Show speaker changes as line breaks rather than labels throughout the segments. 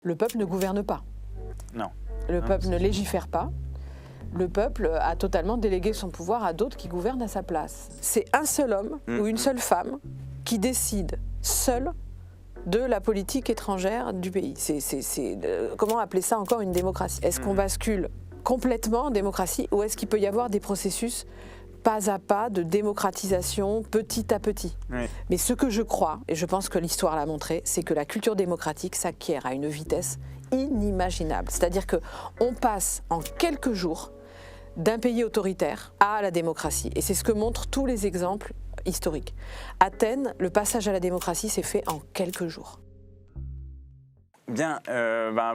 Le peuple ne gouverne pas.
Non.
Le peuple ne légifère pas. Le peuple a totalement délégué son pouvoir à d'autres qui gouvernent à sa place. C'est un seul homme ou une seule femme qui décide seul de la politique étrangère du pays. Comment appeler ça encore une démocratie? Est-ce qu'on bascule complètement en démocratie ou est-ce qu'il peut y avoir des processus pas à pas de démocratisation petit à petit?
Oui.
Mais ce que je crois, et je pense que l'histoire l'a montré, c'est que la culture démocratique s'acquiert à une vitesse inimaginable. C'est-à-dire qu'on passe en quelques jours d'un pays autoritaire à la démocratie. Et c'est ce que montrent tous les exemples historiques. Athènes, le passage à la démocratie s'est fait en quelques jours.
Bien,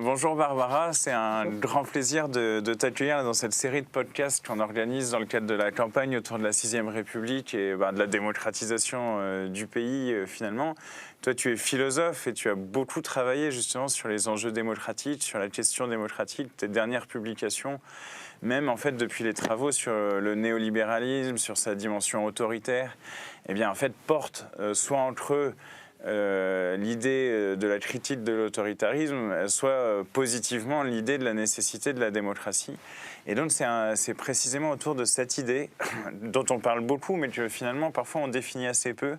bonjour Barbara, c'est un grand plaisir de t'accueillir dans cette série de podcasts qu'on organise dans le cadre de la campagne autour de la 6e République et de la démocratisation du pays finalement. Toi tu es philosophe et tu as beaucoup travaillé justement sur les enjeux démocratiques, sur la question démocratique, tes dernières publications, même en fait depuis les travaux sur le néolibéralisme, sur sa dimension autoritaire, eh bien en fait portent soit entre eux l'idée de la critique de l'autoritarisme, soit positivement l'idée de la nécessité de la démocratie. Et donc c'est précisément autour de cette idée, dont on parle beaucoup, mais que finalement parfois on définit assez peu,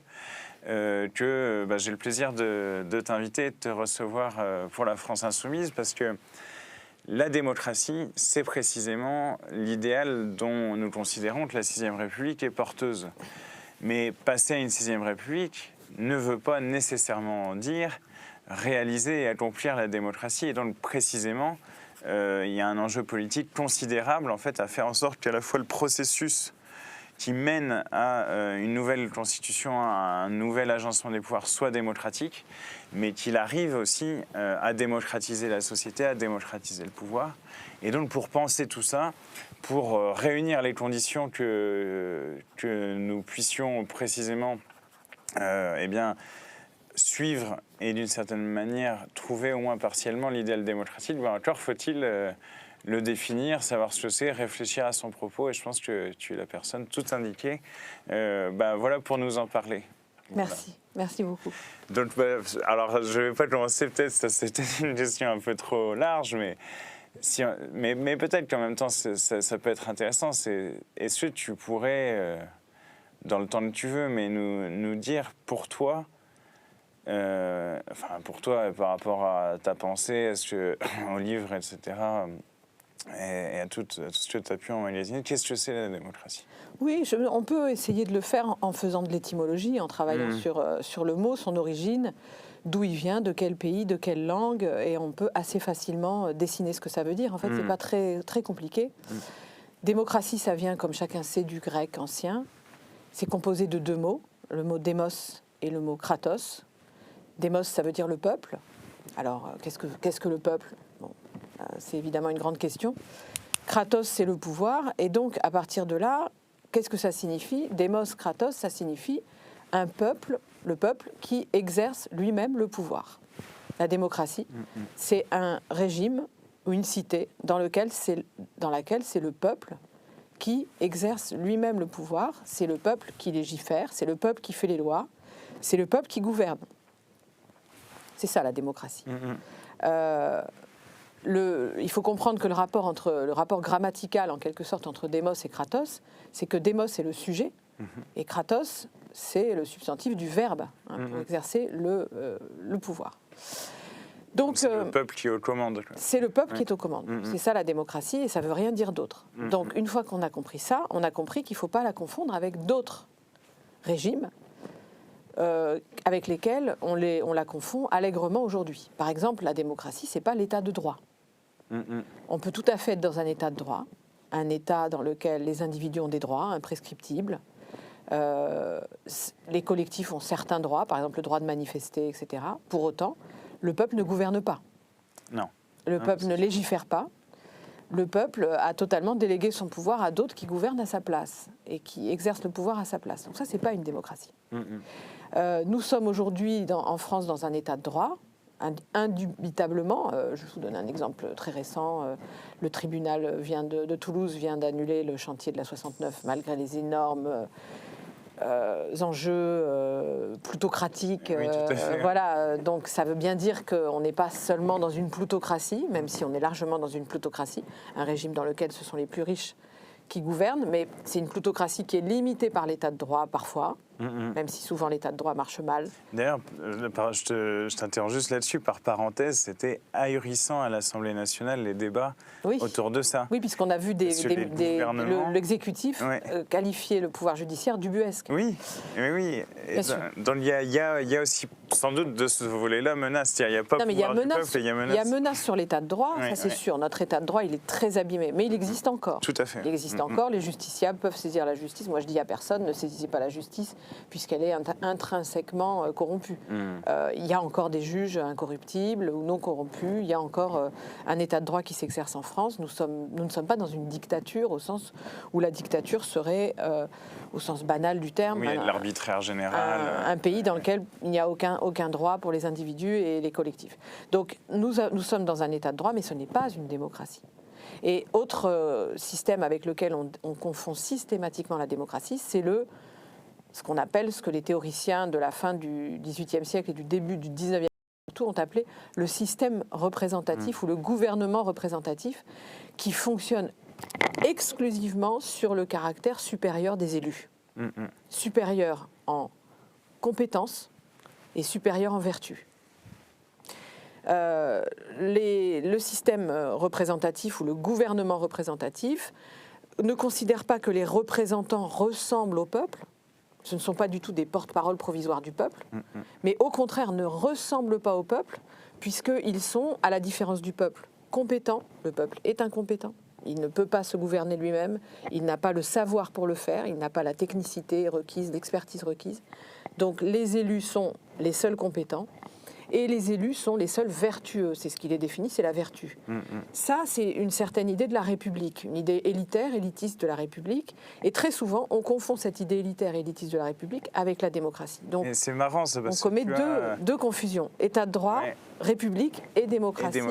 que j'ai le plaisir de t'inviter et de te recevoir pour la France Insoumise, parce que la démocratie, c'est précisément l'idéal dont nous considérons que la 6e République est porteuse. Mais passer à une 6e République ne veut pas nécessairement dire réaliser et accomplir la démocratie. Et donc, précisément, il y a un enjeu politique considérable, en fait, à faire en sorte qu'à la fois le processus qui mène à une nouvelle constitution, à un nouvel agencement des pouvoirs soit démocratique, mais qu'il arrive aussi à démocratiser la société, à démocratiser le pouvoir. Et donc, pour penser tout ça, pour réunir les conditions que nous puissions précisément suivre et d'une certaine manière trouver au moins partiellement l'idéal démocratique, encore faut-il le définir, savoir ce que c'est, réfléchir à son propos, et je pense que tu es la personne toute indiquée voilà, pour nous en parler.
Merci, merci beaucoup.
Donc, alors je ne vais pas commencer, peut-être, c'était une question un peu trop large, mais peut-être qu'en même temps ça peut être intéressant. Est-ce que tu pourrais, dans le temps que tu veux, mais nous dire pour toi, par rapport à ta pensée, est-ce que au livre, etc., et à tout ce que tu as pu emmagasiner, qu'est-ce que c'est la démocratie?
Oui, on peut essayer de le faire en faisant de l'étymologie, en travaillant sur le mot, son origine, d'où il vient, de quel pays, de quelle langue, et on peut assez facilement dessiner ce que ça veut dire. En fait, c'est pas très, très compliqué. Démocratie, ça vient, comme chacun sait, du grec ancien. C'est composé de deux mots, le mot démos et le mot kratos. Démos, ça veut dire le peuple. Alors, qu'est-ce que le peuple? Bon, c'est évidemment une grande question. Kratos, c'est le pouvoir. Et donc, à partir de là, qu'est-ce que ça signifie? Démos, kratos, ça signifie un peuple, le peuple qui exerce lui-même le pouvoir. La démocratie, c'est un régime ou une cité dans laquelle c'est le peuple qui exerce lui-même le pouvoir, c'est le peuple qui légifère, c'est le peuple qui fait les lois, c'est le peuple qui gouverne. C'est ça la démocratie. Il faut comprendre que le rapport grammatical en quelque sorte entre démos et kratos, c'est que démos c'est le sujet et kratos c'est le substantif du verbe pour exercer le pouvoir. Donc
c'est le peuple qui est aux commandes.
C'est le peuple qui est aux commandes. C'est ça la démocratie et ça ne veut rien dire d'autre. Donc une fois qu'on a compris ça, on a compris qu'il ne faut pas la confondre avec d'autres régimes avec lesquels on la confond allègrement aujourd'hui. Par exemple, la démocratie, ce n'est pas l'état de droit. On peut tout à fait être dans un état de droit, un état dans lequel les individus ont des droits imprescriptibles, les collectifs ont certains droits, par exemple le droit de manifester, etc. Pour autant, le peuple ne gouverne pas.
Non.
Le peuple ne légifère pas. Le peuple a totalement délégué son pouvoir à d'autres qui gouvernent à sa place et qui exercent le pouvoir à sa place. Donc ça, ce n'est pas une démocratie. Nous sommes aujourd'hui en France dans un état de droit, indubitablement. Je vous donne un exemple très récent. Le tribunal de Toulouse vient d'annuler le chantier de la 69 malgré les énormes enjeux plutocratiques.
Oui, tout à fait.
Voilà, donc ça veut bien dire qu'on n'est pas seulement dans une plutocratie, même si on est largement dans une plutocratie, un régime dans lequel ce sont les plus riches qui gouvernent, mais c'est une plutocratie qui est limitée par l'état de droit parfois, même si souvent l'état de droit marche mal.
D'ailleurs, je t'interromps juste là-dessus, par parenthèse, c'était ahurissant à l'Assemblée nationale les débats autour de ça.
Oui, puisqu'on a vu l'exécutif qualifier le pouvoir judiciaire d'ubuesque.
Oui, oui. Donc il y a aussi sans doute de ce volet-là menace. Il n'y a pas pouvoir du peuple, il y a menace.
Il y a menace sur l'état de droit, ça c'est sûr. Notre état de droit, il est très abîmé, mais il existe encore.
Tout à fait.
Il existe encore, les justiciables peuvent saisir la justice. Moi je dis à personne, ne saisissez pas la justice, puisqu'elle est intrinsèquement corrompue. Il y a encore des juges incorruptibles ou non corrompus, il y a encore un état de droit qui s'exerce en France. Nous ne sommes pas dans une dictature au sens où la dictature serait, au sens banal du terme,
l'arbitraire général.
Un pays dans lequel il n'y a aucun droit pour les individus et les collectifs. Donc nous sommes dans un état de droit, mais ce n'est pas une démocratie. Et autre système avec lequel on confond systématiquement la démocratie, c'est ce qu'on appelle, ce que les théoriciens de la fin du XVIIIe siècle et du début du XIXe siècle ont appelé le système représentatif ou le gouvernement représentatif, qui fonctionne exclusivement sur le caractère supérieur des élus. Supérieur en compétences et supérieur en vertu. Le système représentatif ou le gouvernement représentatif ne considère pas que les représentants ressemblent au peuple. Ce ne sont pas du tout des porte-parole provisoires du peuple, mais au contraire ne ressemblent pas au peuple, puisqu'ils sont, à la différence du peuple, compétents. Le peuple est incompétent. Il ne peut pas se gouverner lui-même, il n'a pas le savoir pour le faire, il n'a pas la technicité requise, l'expertise requise. Donc les élus sont les seuls compétents et les élus sont les seuls vertueux. C'est ce qui les définit, c'est la vertu. Ça, c'est une certaine idée de la République, une idée élitaire, élitiste de la République. Et très souvent, on confond cette idée élitaire, élitiste de la République avec la démocratie. Donc
c'est marrant, ça, parce
on commet deux confusions, État de droit, République et démocratie.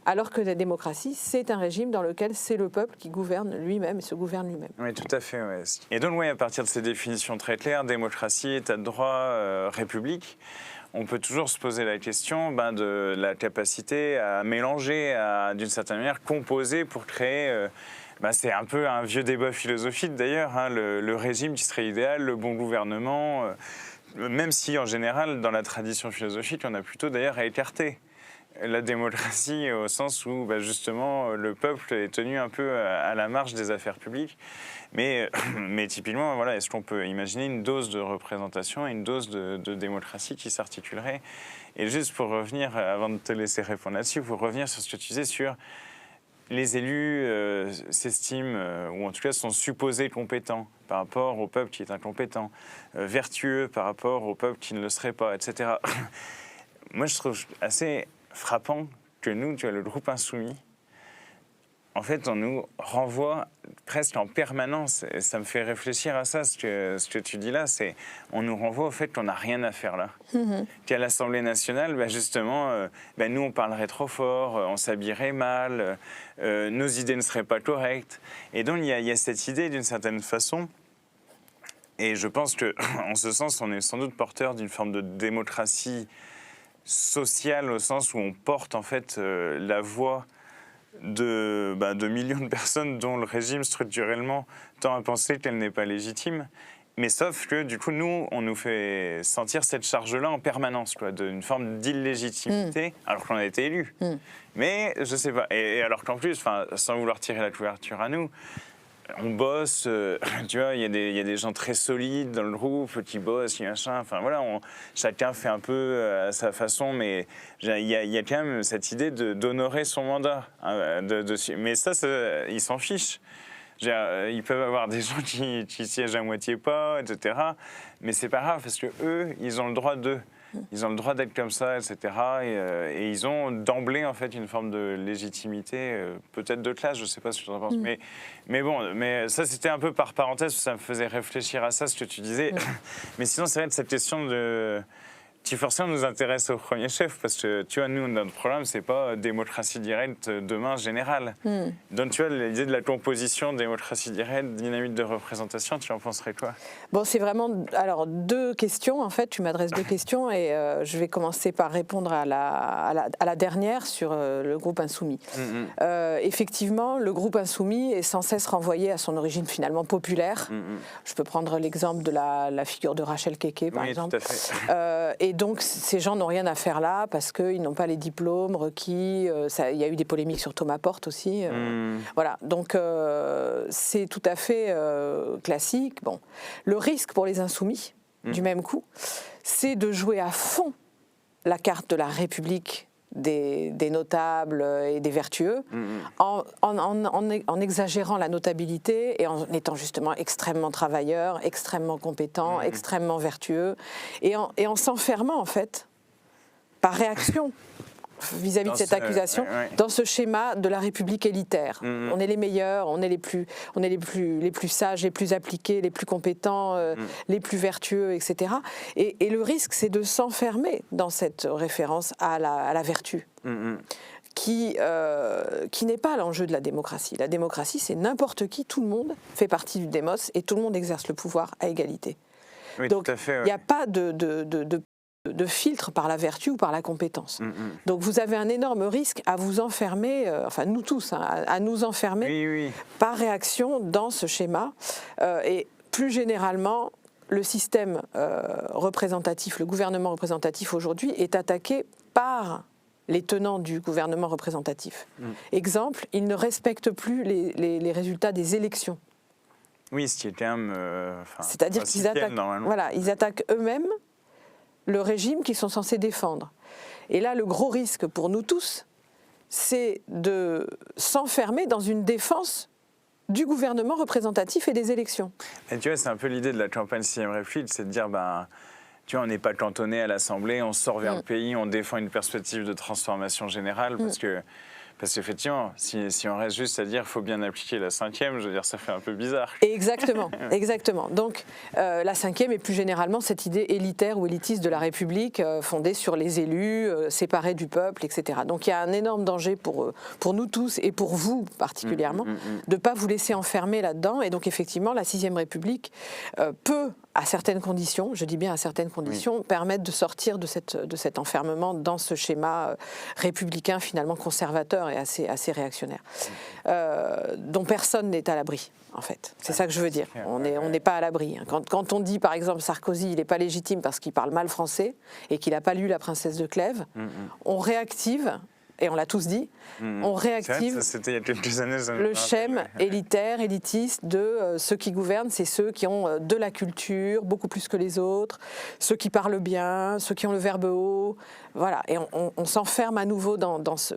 Alors que la démocratie, c'est un régime dans lequel c'est le peuple qui gouverne lui-même et se gouverne lui-même.
Oui, tout à fait. Ouais. Et donc, à partir de ces définitions très claires, démocratie, État de droit, République, on peut toujours se poser la question de la capacité à mélanger, à d'une certaine manière composer pour créer... c'est un peu un vieux débat philosophique d'ailleurs, le régime qui serait idéal, le bon gouvernement, même si en général, dans la tradition philosophique, on a plutôt d'ailleurs à écarter la démocratie au sens où justement le peuple est tenu un peu à la marge des affaires publiques. Mais typiquement, voilà, est-ce qu'on peut imaginer une dose de représentation et une dose de démocratie qui s'articulerait? Et juste pour revenir, avant de te laisser répondre là-dessus, pour revenir sur ce que tu disais sur les élus s'estiment, ou en tout cas sont supposés compétents par rapport au peuple qui est incompétent, vertueux par rapport au peuple qui ne le serait pas, etc. Moi, je trouve assez frappant que nous, le groupe Insoumis, en fait, on nous renvoie presque en permanence, et ça me fait réfléchir à ça, ce que tu dis là, c'est on nous renvoie au fait qu'on n'a rien à faire là. Qu'à l'Assemblée nationale, justement, nous, on parlerait trop fort, on s'habillerait mal, nos idées ne seraient pas correctes. Et donc, il y a cette idée, d'une certaine façon, et je pense qu'en ce sens, on est sans doute porteur d'une forme de démocratie sociale, au sens où on porte en fait la voix de millions de personnes dont le régime structurellement tend à penser qu'elle n'est pas légitime. Mais sauf que du coup, nous, on nous fait sentir cette charge-là en permanence, d'une forme d'illégitimité, alors qu'on a été élus. Mais je sais pas. Et alors qu'en plus, sans vouloir tirer la couverture à nous, on bosse, tu vois, il y a des gens très solides dans le groupe qui bossent, qui machin. Enfin voilà, chacun fait un peu à sa façon, mais il y a quand même cette idée d'honorer son mandat. Mais ça, ils s'en fichent. Ils peuvent avoir des gens qui siègent à moitié pas, etc. Mais c'est pas grave parce que eux, ils ont le droit d'eux. Ils ont le droit d'être comme ça, etc. Et ils ont d'emblée en fait une forme de légitimité, peut-être de classe, je ne sais pas ce que tu en penses. Mais bon, ça c'était un peu par parenthèse, ça me faisait réfléchir à ça, ce que tu disais. Mais sinon, c'est vrai de cette question de qui forcément nous intéresse au premier chef, parce que tu vois, nous, notre problème, c'est pas démocratie directe demain générale. Donc tu vois, l'idée de la composition, démocratie directe, dynamique de représentation, tu en penserais quoi?
Bon, c'est vraiment alors 2 questions, en fait, tu m'adresses 2 questions et je vais commencer par répondre à la dernière sur le groupe insoumis. Effectivement, le groupe insoumis est sans cesse renvoyé à son origine finalement populaire. Je peux prendre l'exemple de la figure de Rachel Keke, par exemple.
Tout à fait.
Et donc, ces gens n'ont rien à faire là parce qu'ils n'ont pas les diplômes requis. Il y a eu des polémiques sur Thomas Porte aussi. Voilà, donc c'est tout à fait classique. Bon. Le risque pour les insoumis, du même coup, c'est de jouer à fond la carte de la République des notables et des vertueux, en exagérant la notabilité et en étant justement extrêmement travailleurs, extrêmement compétents, extrêmement vertueux, et en s'enfermant en fait, par réaction vis-à-vis de cette accusation, dans ce schéma de la République élitaire. On est les meilleurs, on est les plus sages, les plus appliqués, les plus compétents, les plus vertueux, etc. Et le risque, c'est de s'enfermer dans cette référence à la vertu. Qui n'est pas l'enjeu de la démocratie. La démocratie, c'est n'importe qui, tout le monde fait partie du démos et tout le monde exerce le pouvoir à égalité.
Oui,
donc,
tout à fait,
il n'y a pas de filtre par la vertu ou par la compétence. Donc vous avez un énorme risque à vous enfermer, enfin nous tous, à nous enfermer par réaction dans ce schéma. Et plus généralement, le système représentatif, le gouvernement représentatif aujourd'hui est attaqué par les tenants du gouvernement représentatif. Exemple, ils ne respectent plus les résultats des élections.
Oui, ce qui est quand même...
c'est-à-dire qu'ils attaquent eux-mêmes le régime qu'ils sont censés défendre. Et là, le gros risque pour nous tous, c'est de s'enfermer dans une défense du gouvernement représentatif et des élections.
Et tu vois, c'est un peu l'idée de la campagne 6e République, c'est de dire, tu vois, on n'est pas cantonné à l'Assemblée, on sort vers le pays, on défend une perspective de transformation générale, parce qu'effectivement, si on reste juste à dire qu'il faut bien appliquer la 5e, je veux dire, ça fait un peu bizarre.
Exactement, exactement. Donc, la 5e est plus généralement cette idée élitaire ou élitiste de la République, fondée sur les élus, séparés du peuple, etc. Donc, il y a un énorme danger pour nous tous et pour vous particulièrement, de ne pas vous laisser enfermer là-dedans. Et donc, effectivement, la 6e République peut, à certaines conditions, je dis bien à certaines conditions, permettre de sortir de cet enfermement dans ce schéma républicain finalement conservateur et assez réactionnaire, dont personne n'est à l'abri, en fait. C'est ça que je veux dire. On n'est pas à l'abri. Quand on dit, par exemple, Sarkozy, il n'est pas légitime parce qu'il parle mal français et qu'il n'a pas lu La Princesse de Clèves, on réactive... Et on l'a tous dit, on réactive
il y a quelques années,
le schème élitaire, élitiste de ceux qui gouvernent, c'est ceux qui ont de la culture, beaucoup plus que les autres, ceux qui parlent bien, ceux qui ont le verbe haut, voilà. Et on s'enferme à nouveau dans ce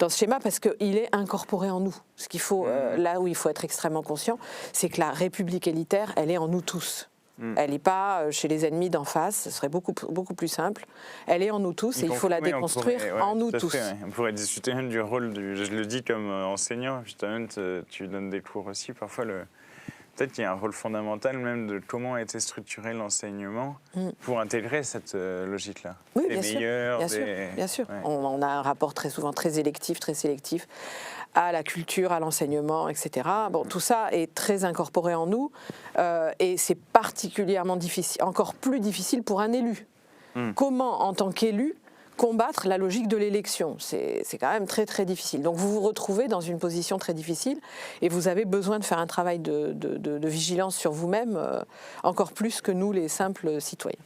schéma parce qu'il est incorporé en nous. Ce qu'il faut, là où il faut être extrêmement conscient, c'est que la République élitaire, elle est en nous tous. Elle n'est pas chez les ennemis d'en face, ce serait beaucoup plus simple. Elle est en nous tous et il faut la déconstruire en nous tous.
On pourrait discuter même du rôle, je le dis comme enseignant, justement, tu donnes des cours aussi, parfois peut-être qu'il y a un rôle fondamental même de comment a été structuré l'enseignement pour intégrer cette logique-là.
Oui, bien sûr.
Ouais.
On a un rapport très souvent très électif, très sélectif à la culture, à l'enseignement, etc. Bon, tout ça est très incorporé en nous et c'est particulièrement difficile, encore plus difficile pour un élu. Comment, en tant qu'élu, combattre la logique de l'élection? C'est quand même très très difficile. Donc vous vous retrouvez dans une position très difficile et vous avez besoin de faire un travail de vigilance sur vous-même, encore plus que nous les simples citoyens.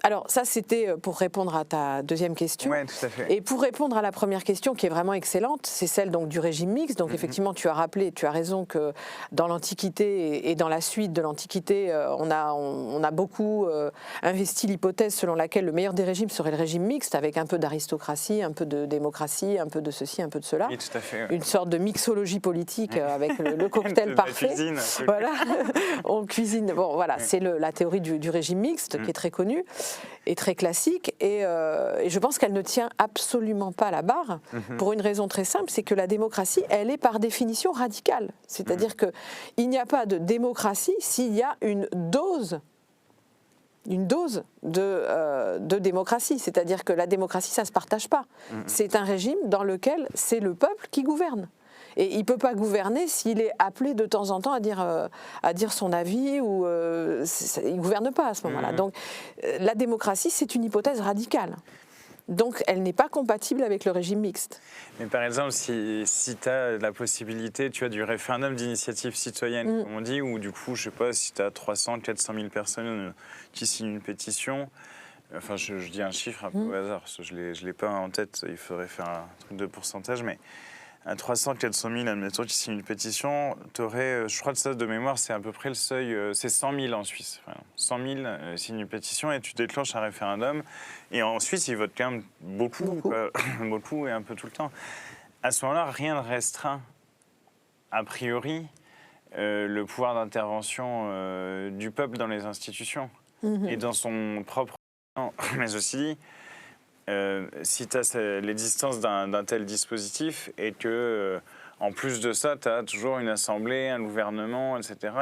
Alors ça c'était pour répondre à ta deuxième question.
Oui, tout à fait.
Et pour répondre à la première question qui est vraiment excellente, c'est celle donc du régime mixte. Donc effectivement tu as rappelé, tu as raison que dans l'Antiquité et dans la suite de l'Antiquité, on a beaucoup investi l'hypothèse selon laquelle le meilleur des régimes serait le régime mixte, avec un peu d'aristocratie, un peu de démocratie, un peu de ceci, un peu de cela.
Oui, tout à fait.
Une sorte de mixologie politique avec le cocktail parfait.
Cuisine,
voilà, on cuisine. Bon voilà, c'est la théorie du régime mixte qui est très connue et très classique et je pense qu'elle ne tient absolument pas la barre pour une raison très simple, c'est que la démocratie, elle est par définition radicale. C'est-à-dire qu'il n'y a pas de démocratie s'il y a une dose une dose de démocratie. C'est-à-dire que la démocratie, ça ne se partage pas. C'est un régime dans lequel c'est le peuple qui gouverne. Et il ne peut pas gouverner s'il est appelé de temps en temps à dire son avis ou il ne gouverne pas à ce moment-là. Donc la démocratie, c'est une hypothèse radicale. Donc elle n'est pas compatible avec le régime mixte.
Mais par exemple, si tu as la possibilité, tu as du référendum d'initiative citoyenne, comme on dit, ou du coup, je sais pas, si tu as 300, 400 000 personnes qui signent une pétition, enfin je dis un chiffre un peu au hasard, parce que je ne l'ai pas en tête, il faudrait faire un truc de pourcentage, mais à 300, 400 000, admettons, qui signent une pétition, tu aurais, je crois que ça de mémoire, c'est à peu près le seuil, c'est 100 000 en Suisse. Enfin, 100 000 signent une pétition et tu déclenches un référendum. Et en Suisse, ils votent quand même beaucoup. Beaucoup et un peu tout le temps. À ce moment-là, rien ne restreint, a priori, le pouvoir d'intervention du peuple dans les institutions et dans son propre... Mais aussi dit, si tu as l'existence d'un tel dispositif et que, en plus de ça, tu as toujours une assemblée, un gouvernement, etc.,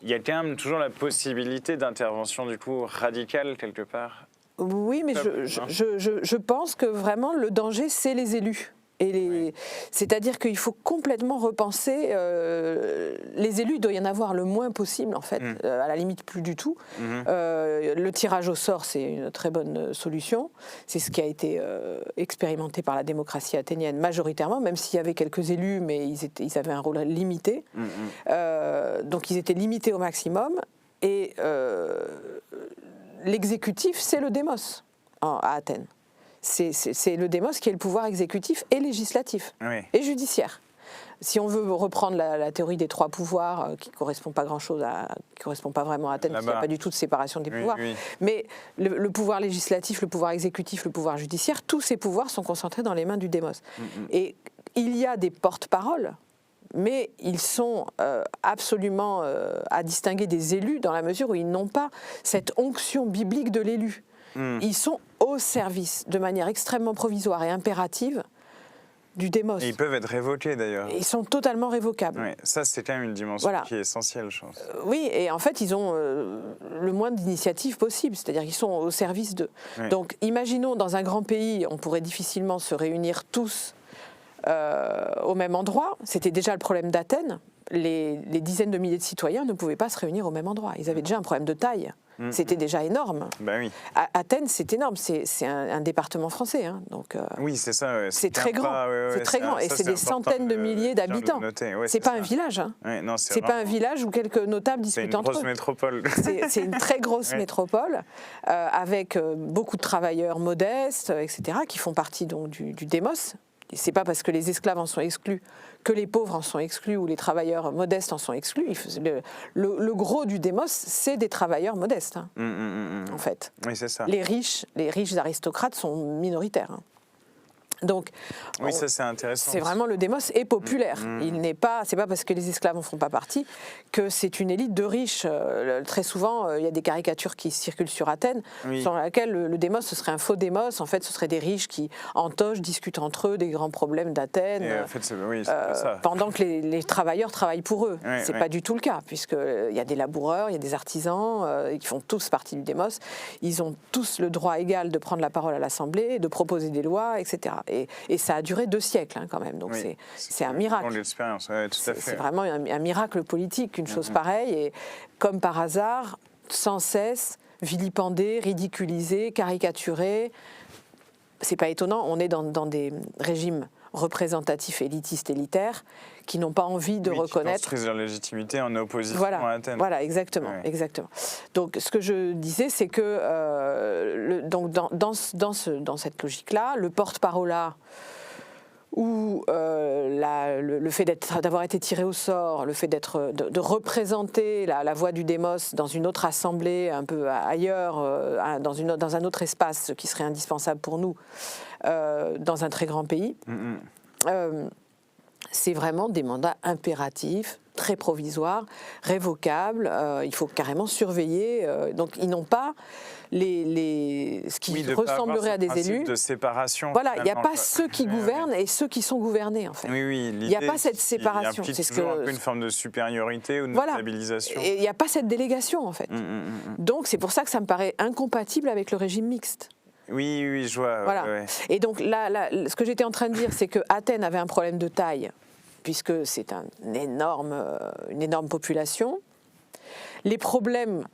il y a quand même toujours la possibilité d'intervention du coup radicale quelque part.
Oui, mais je pense que vraiment le danger, c'est les élus. C'est-à-dire qu'il faut complètement repenser. Les élus, il doit y en avoir le moins possible, en fait, à la limite plus du tout. Le tirage au sort, c'est une très bonne solution. C'est ce qui a été expérimenté par la démocratie athénienne majoritairement, même s'il y avait quelques élus, mais ils avaient un rôle limité. Donc ils étaient limités au maximum. Et l'exécutif, c'est le démos à Athènes. C'est le démos qui est le pouvoir exécutif et législatif et judiciaire. Si on veut reprendre la théorie des trois pouvoirs, qui ne correspond pas qui correspond pas vraiment à Athènes, parce qu'il n'y a pas du tout de séparation des pouvoirs, mais le pouvoir législatif, le pouvoir exécutif, le pouvoir judiciaire, tous ces pouvoirs sont concentrés dans les mains du démos. Et il y a des porte-paroles, mais ils sont absolument à distinguer des élus dans la mesure où ils n'ont pas cette onction biblique de l'élu. Ils sont au service, de manière extrêmement provisoire et impérative, du démos.
Et ils peuvent être révoqués d'ailleurs.
Ils sont totalement révocables.
Oui, ça c'est quand même une dimension qui est essentielle, je pense.
Oui, et en fait ils ont le moins d'initiatives possible, c'est-à-dire qu'ils sont au service d'eux. Donc imaginons dans un grand pays, on pourrait difficilement se réunir tous au même endroit. C'était déjà le problème d'Athènes. Les dizaines de milliers de citoyens ne pouvaient pas se réunir au même endroit. Ils avaient déjà un problème de taille. C'était déjà énorme.
Ben oui.
Athènes, c'est énorme. C'est un département français. Hein, donc,
oui, c'est ça.
C'est très grand. C'est très grand. Et c'est des centaines de milliers d'habitants. C'est pas un village. Hein. C'est pas un village où quelques notables discutent entre eux.
C'est une grosse métropole.
C'est une très grosse métropole avec beaucoup de travailleurs modestes, etc., qui font partie donc, du démos. C'est pas parce que les esclaves en sont exclus que les pauvres en sont exclus ou les travailleurs modestes en sont exclus. Le gros du démos, c'est des travailleurs modestes, hein, en fait.
Oui, c'est ça.
Les riches aristocrates sont minoritaires. Hein. Donc,
oui, ça c'est intéressant.
C'est vraiment le démos est populaire. C'est pas parce que les esclaves n'en font pas partie que c'est une élite de riches. Très souvent, il y a des caricatures qui circulent sur Athènes, sur laquelle le démos, ce serait un faux démos. En fait, ce serait des riches qui, en toge, discutent entre eux des grands problèmes d'Athènes.
En fait, c'est ça.
Pendant que les travailleurs travaillent pour eux. C'est pas du tout le cas, puisqu'il y a des laboureurs, il y a des artisans, qui font tous partie du démos. Ils ont tous le droit égal de prendre la parole à l'Assemblée, de proposer des lois, etc. Et ça a duré 2 siècles hein, quand même, donc c'est un miracle. C'est vraiment un miracle politique, une chose pareille, et comme par hasard, sans cesse vilipendé, ridiculisé, caricaturé. C'est pas étonnant, on est dans des régimes représentatifs, élitistes, élitaires, qui n'ont pas envie de reconnaître...
Qui construisent leur légitimité en opposition à Athènes.
Voilà, exactement, exactement. Donc, ce que je disais, c'est que dans cette logique-là, le porte-parole ou le fait d'avoir été tiré au sort, le fait de représenter la voix du démos dans une autre assemblée, un peu ailleurs, dans un autre espace, ce qui serait indispensable pour nous, dans un très grand pays, c'est vraiment des mandats impératifs, très provisoires, révocables. Il faut carrément surveiller. Donc ils n'ont pas ce qui ressemblerait à des élus.
De séparation.
Voilà, il n'y a pas ceux qui gouvernent et ceux qui sont gouvernés en fait.
Oui,
il n'y a pas cette séparation.
C'est toujours un peu une forme de supériorité ou de stabilisation.
Et il n'y a pas cette délégation en fait. Donc c'est pour ça que ça me paraît incompatible avec le régime mixte.
Oui, je vois.
Voilà.
Ouais.
Et donc là, ce que j'étais en train de dire, c'est que Athènes avait un problème de taille, puisque c'est une énorme population. Les problèmes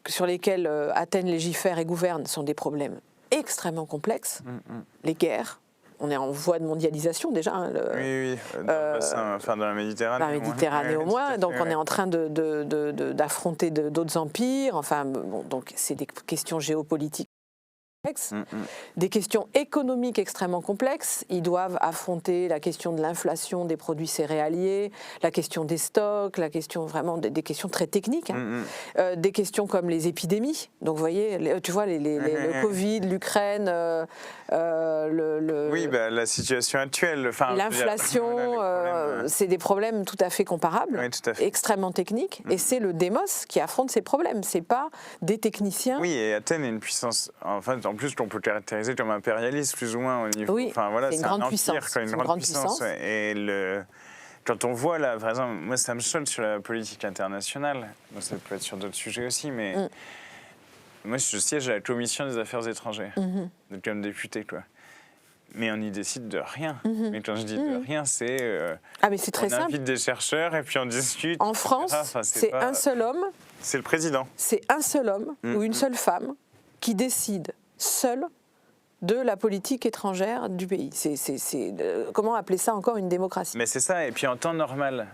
sur lesquels Athènes légifère et gouverne sont des problèmes extrêmement complexes. Les guerres. On est en voie de mondialisation déjà.
Oui, dans le bassin, enfin dans la Méditerranée.
La Méditerranée au moins. Donc on est en train d'affronter d'autres empires. Enfin, bon, donc c'est des questions géopolitiques. Des questions économiques extrêmement complexes. Ils doivent affronter la question de l'inflation des produits céréaliers, la question des stocks, la question vraiment des questions très techniques, des questions comme les épidémies. Donc vous voyez, tu vois, le Covid, l'Ukraine,
oui, la situation actuelle.
L'inflation, c'est des problèmes tout à fait comparables, extrêmement techniques, et c'est le démos qui affronte ces problèmes. C'est pas des techniciens.
Oui, et Athènes est une puissance. Enfin, en plus, qu'on peut caractériser comme impérialiste, plus ou moins au niveau.
Oui,
enfin, voilà,
c'est une grande puissance.
Une grande puissance. Et quand on voit là, par exemple, moi ça me choque sur la politique internationale. Bon, ça peut être sur d'autres sujets aussi, mais moi je siège à la commission des affaires étrangères, comme député, quoi. Mais on y décide de rien. Mais quand je dis de rien, c'est
mais c'est très simple.
On invite des chercheurs et puis on discute.
En France, c'est un seul homme.
C'est le président.
C'est un seul homme ou une seule femme qui décide seul de la politique étrangère du pays. Comment appeler ça encore une démocratie?
Mais c'est ça, et puis en temps normal,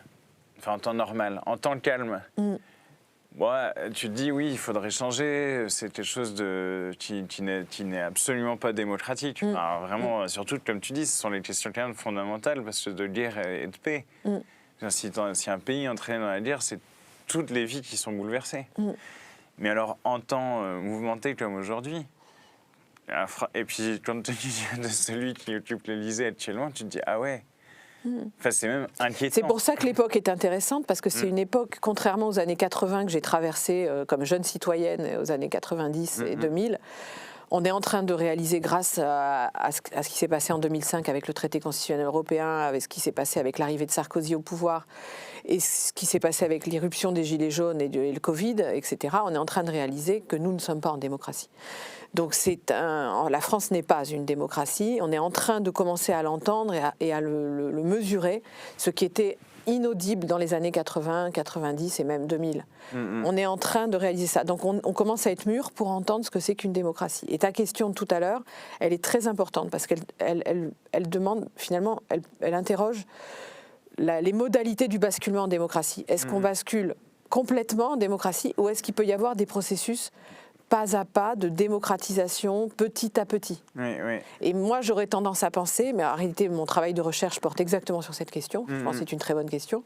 en temps calme, tu te dis oui, il faudrait changer, c'est quelque chose qui n'est absolument pas démocratique. Alors, vraiment, surtout, comme tu dis, ce sont les questions quand même fondamentales, parce que de guerre et de paix. Si un pays est entraîné dans la guerre, c'est toutes les vies qui sont bouleversées. Mais alors, en temps mouvementé comme aujourd'hui, et puis quand tu dis de celui qui occupe l'Élysée actuellement, tu te dis ah ouais. Enfin, c'est même inquiétant.
C'est pour ça que l'époque est intéressante, parce que c'est une époque, contrairement aux années 80 que j'ai traversées comme jeune citoyenne aux années 90 et 2000, on est en train de réaliser, grâce à ce qui s'est passé en 2005 avec le traité constitutionnel européen, avec ce qui s'est passé avec l'arrivée de Sarkozy au pouvoir, et ce qui s'est passé avec l'irruption des Gilets jaunes et le Covid, etc., on est en train de réaliser que nous ne sommes pas en démocratie. Donc la France n'est pas une démocratie. On est en train de commencer à l'entendre et à le mesurer, ce qui était inaudible dans les années 80, 90 et même 2000. On est en train de réaliser ça. Donc on commence à être mûr pour entendre ce que c'est qu'une démocratie. Et ta question de tout à l'heure, elle est très importante parce qu'elle demande, finalement, elle interroge les modalités du basculement en démocratie. Est-ce qu'on bascule complètement en démocratie ou est-ce qu'il peut y avoir des processus pas à pas de démocratisation, petit à petit. Et moi, j'aurais tendance à penser, mais en réalité, mon travail de recherche porte exactement sur cette question, je pense que c'est une très bonne question,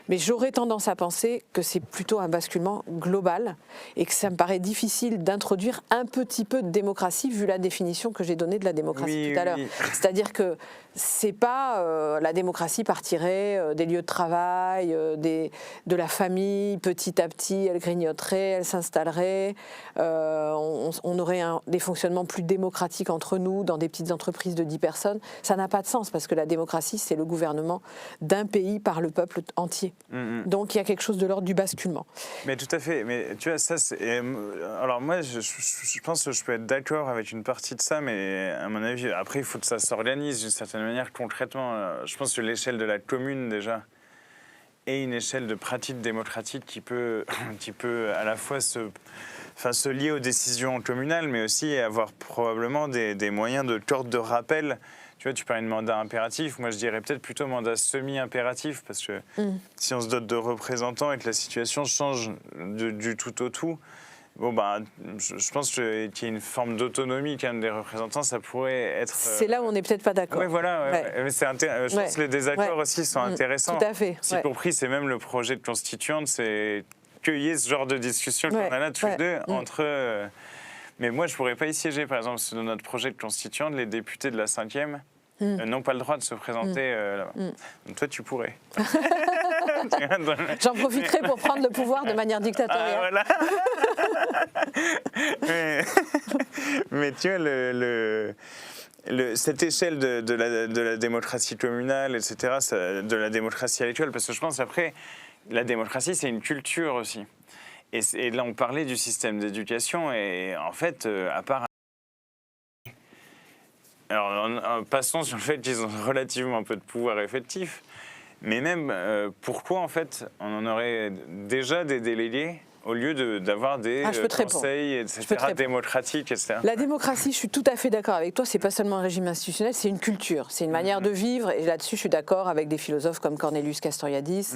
mais j'aurais tendance à penser que c'est plutôt un basculement global et que ça me paraît difficile d'introduire un petit peu de démocratie, vu la définition que j'ai donnée de la démocratie tout à l'heure. C'est-à-dire que c'est pas la démocratie partirait des lieux de travail, de la famille, petit à petit, elle grignoterait, elle s'installerait, on aurait des fonctionnements plus démocratiques entre nous, dans des petites entreprises de 10 personnes. Ça n'a pas de sens, parce que la démocratie, c'est le gouvernement d'un pays par le peuple entier. Donc il y a quelque chose de l'ordre du basculement.
Mais tout à fait. Mais tu vois, ça, alors moi, je pense que je peux être d'accord avec une partie de ça, mais à mon avis, après, il faut que ça s'organise d'une certaine manière concrètement. Je pense que l'échelle de la commune, déjà, est une échelle de pratique démocratique qui peut à la fois se lier aux décisions communales, mais aussi avoir probablement des moyens de corde de rappel. Tu vois, tu parlais de mandat impératif. Moi, je dirais peut-être plutôt mandat semi-impératif, parce que si on se dote de représentants et que la situation change du tout au tout, je pense qu'il y a une forme d'autonomie quand même des représentants, ça pourrait être...
C'est là où on n'est peut-être pas d'accord.
Oui, voilà. Mais je pense que les désaccords aussi sont intéressants.
Tout à fait.
Si compris, c'est même le projet de constituante, c'est qu'il y ait ce genre de discussion qu'on a là tous les deux entre... Mais moi, je ne pourrais pas y siéger. Par exemple, dans notre projet de constituante, les députés de la 5e n'ont pas le droit de se présenter là-bas. Donc toi, tu pourrais.
J'en profiterai pour prendre le pouvoir de manière dictatoriale.
Mais tu vois, cette échelle de la démocratie communale, etc., de la démocratie à l'école, parce que je pense après, la démocratie, c'est une culture aussi. Et là, on parlait du système d'éducation, et en fait, à part... Alors, passons sur le fait qu'ils ont relativement peu de pouvoir effectif, mais même, pourquoi, en fait, on en aurait déjà des délégués au lieu d'avoir des conseils, etc., démocratiques, etc.
La démocratie, je suis tout à fait d'accord avec toi, c'est pas seulement un régime institutionnel, c'est une culture, c'est une manière de vivre, et là-dessus je suis d'accord avec des philosophes comme Cornelius Castoriadis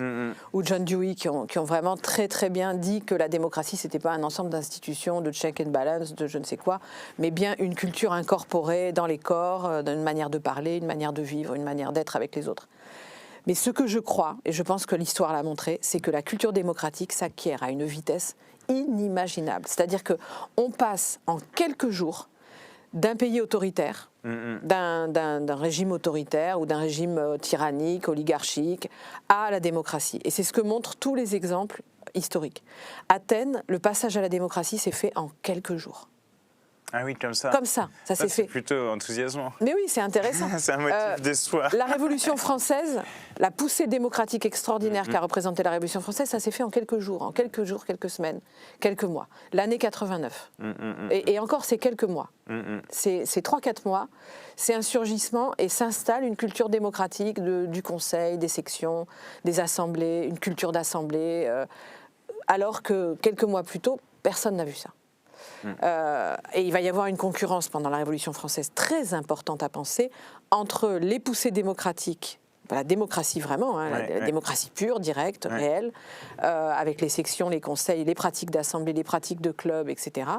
ou John Dewey qui ont vraiment très très bien dit que la démocratie c'était pas un ensemble d'institutions, de check and balance, de je ne sais quoi, mais bien une culture incorporée dans les corps, d'une manière de parler, une manière de vivre, une manière d'être avec les autres. Mais ce que je crois, et je pense que l'histoire l'a montré, c'est que la culture démocratique s'acquiert à une vitesse inimaginable. C'est-à-dire qu'on passe en quelques jours d'un pays autoritaire, d'un régime autoritaire ou d'un régime tyrannique, oligarchique, à la démocratie. Et c'est ce que montrent tous les exemples historiques. Athènes, le passage à la démocratie s'est fait en quelques jours.
Ah oui, comme ça.
Comme ça s'est fait.
C'est plutôt enthousiasmant.
Mais oui, c'est intéressant.
C'est un motif d'espoir.
La Révolution française, la poussée démocratique extraordinaire qu'a représentée la Révolution française, ça s'est fait en quelques jours, quelques semaines, quelques mois. L'année 89. Et encore, c'est quelques mois. C'est 3-4 mois. C'est un surgissement et s'installe une culture démocratique du Conseil, des sections, des assemblées, une culture d'assemblée, alors que quelques mois plus tôt, personne n'a vu ça. Et il va y avoir une concurrence pendant la Révolution française très importante à penser entre les poussées démocratiques, la démocratie vraiment, la démocratie pure, directe, réelle, avec les sections, les conseils, les pratiques d'assemblée, les pratiques de club, etc.,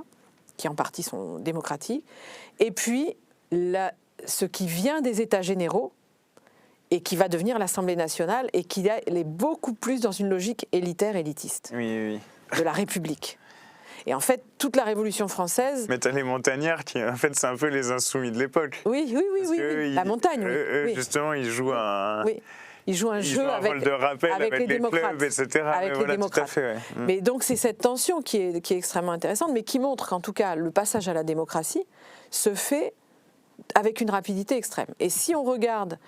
qui en partie sont démocratiques, et puis ce qui vient des États généraux et qui va devenir l'Assemblée nationale et qui est beaucoup plus dans une logique élitiste de la République. Et en fait, toute la Révolution française...
Mais t'as les montagnards qui, en fait, c'est un peu les insoumis de l'époque.
Oui. La montagne, oui.
Justement, ils jouent un...
Oui. Ils jouent un jeu avec,
rôle de rappel avec les clubs, etc.
Avec les démocrates.
Tout à fait,
Mais donc, c'est cette tension qui est extrêmement intéressante, mais qui montre qu'en tout cas, le passage à la démocratie se fait avec une rapidité extrême. Et si on regarde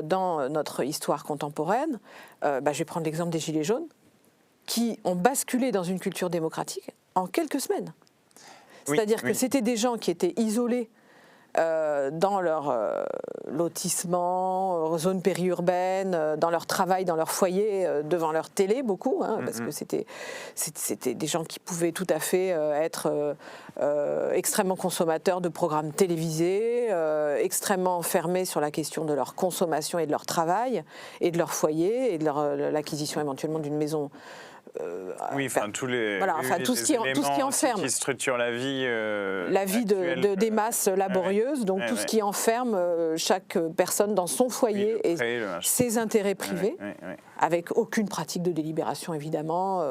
dans notre histoire contemporaine, je vais prendre l'exemple des Gilets jaunes, qui ont basculé dans une culture démocratique en quelques semaines. C'est-à-dire que c'était des gens qui étaient isolés dans leur lotissement, zone périurbaine, dans leur travail, dans leur foyer, devant leur télé, beaucoup, parce que c'était des gens qui pouvaient tout à fait être extrêmement consommateurs de programmes télévisés, extrêmement enfermés sur la question de leur consommation et de leur travail, et de leur foyer, et de l'acquisition éventuellement d'une maison.
Tout ce
qui enferme,
qui structure la vie
des masses laborieuses, donc tout ce qui enferme chaque personne dans son foyer et ses intérêts privés, avec aucune pratique de délibération évidemment,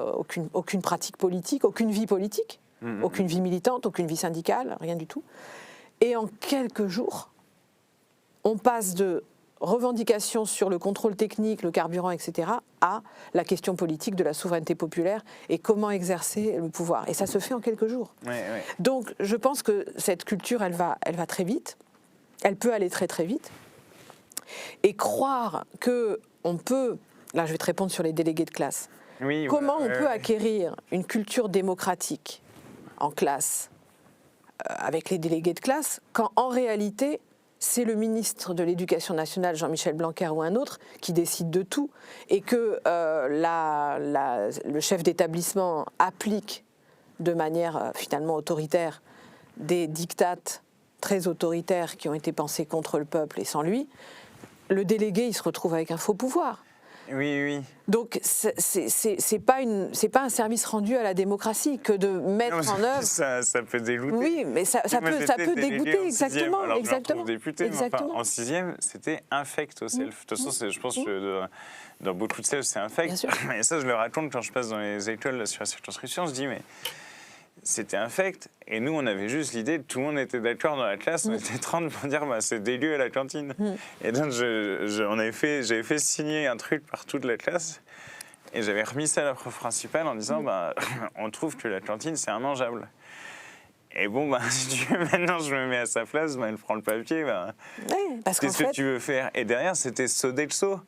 aucune pratique politique, aucune vie politique, aucune vie militante, aucune vie syndicale, rien du tout. Et en quelques jours, on passe de revendications sur le contrôle technique, le carburant, etc., à la question politique de la souveraineté populaire et comment exercer le pouvoir. Et ça se fait en quelques jours. Donc je pense que cette culture, elle va très vite, elle peut aller très très vite. Et croire qu'on peut, là je vais te répondre sur les délégués de classe, comment on peut acquérir une culture démocratique en classe avec les délégués de classe, quand en réalité c'est le ministre de l'Éducation nationale, Jean-Michel Blanquer ou un autre, qui décide de tout, et que le chef d'établissement applique de manière finalement autoritaire des dictates très autoritaires qui ont été pensés contre le peuple et sans lui, le délégué il se retrouve avec un faux pouvoir. Donc c'est pas un service rendu à la démocratie que de mettre en œuvre.
Ça peut dégoûter.
Oui, mais ça peut dégoûter, exactement.
Exactement. En sixième, c'était infect au self. De toute façon, je pense que dans beaucoup de self, c'est infect. Et ça, je le raconte quand je passe dans les écoles sur la circonscription. Je dis, mais c'était infect. Et nous, on avait juste l'idée, tout le monde était d'accord dans la classe, on était 30 pour dire c'est dégueu à la cantine. Et donc, j'avais fait signer un truc par toute la classe Et j'avais remis ça à la prof principale en disant on trouve que la cantine, c'est immangeable. Et bon, si tu veux, maintenant je me mets à sa place, elle prend le papier. Qu'est-ce que tu veux faire? Et derrière, c'était Sodexo le saut.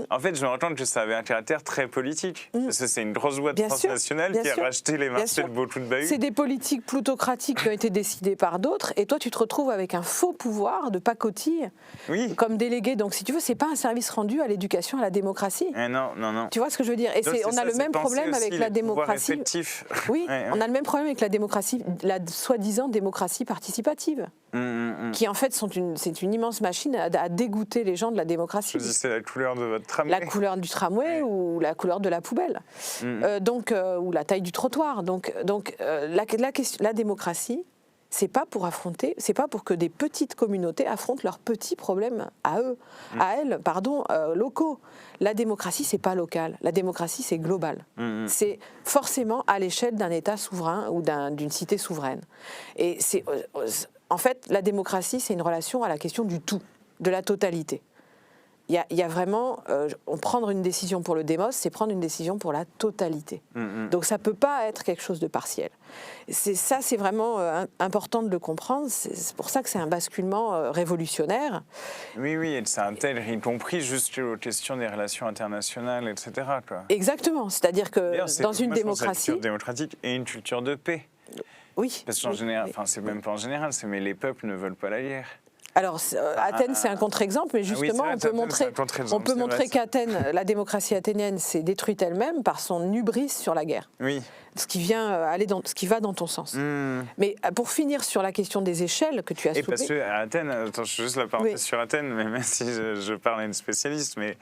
En fait, je me rends compte que ça avait un caractère très politique. Parce que c'est une grosse boîte transnationale qui a racheté les marchés de Boultou de Bahut.
C'est des politiques plutocratiques qui ont été décidées par d'autres. Et toi, tu te retrouves avec un faux pouvoir de pacotille comme délégué. Donc, si tu veux, c'est pas un service rendu à l'éducation, à la démocratie.
Non.
Tu vois ce que je veux dire? Et on a le même problème avec la démocratie. Oui, on a le même problème avec la démocratie, la soi-disant démocratie participative. Qui en fait c'est une immense machine à dégoûter les gens de la démocratie.
C'est la couleur de votre tramway.
La couleur du tramway ou la couleur de la poubelle, ou la taille du trottoir. Donc la démocratie, c'est pas pour que des petites communautés affrontent leurs petits problèmes à elles, locaux. La démocratie, c'est pas local. La démocratie, c'est global. C'est forcément à l'échelle d'un État souverain ou d'une cité souveraine. Et en fait, la démocratie, c'est une relation à la question du tout, de la totalité. Il y a vraiment, prendre une décision pour le démos, c'est prendre une décision pour la totalité. Donc ça ne peut pas être quelque chose de partiel. C'est vraiment important de le comprendre. C'est pour ça que c'est un basculement révolutionnaire.
Oui, et ça intègre, y compris juste aux questions des relations internationales, etc. Quoi.
Exactement. C'est-à-dire que dans une démocratie...
Une culture démocratique et une culture de paix.
Oui.
Parce qu'en général, c'est même pas en général, mais les peuples ne veulent pas la guerre.
Alors, Athènes, c'est un contre-exemple, mais justement, on peut montrer qu'Athènes, la démocratie athénienne, s'est détruite elle-même par son hubris sur la guerre.
Oui.
Ce qui va dans ton sens. Mais pour finir sur la question des échelles que tu as soulevée...
Parce qu'à Athènes, attends, je fais juste la parenthèse sur Athènes, mais même si je parle à une spécialiste, mais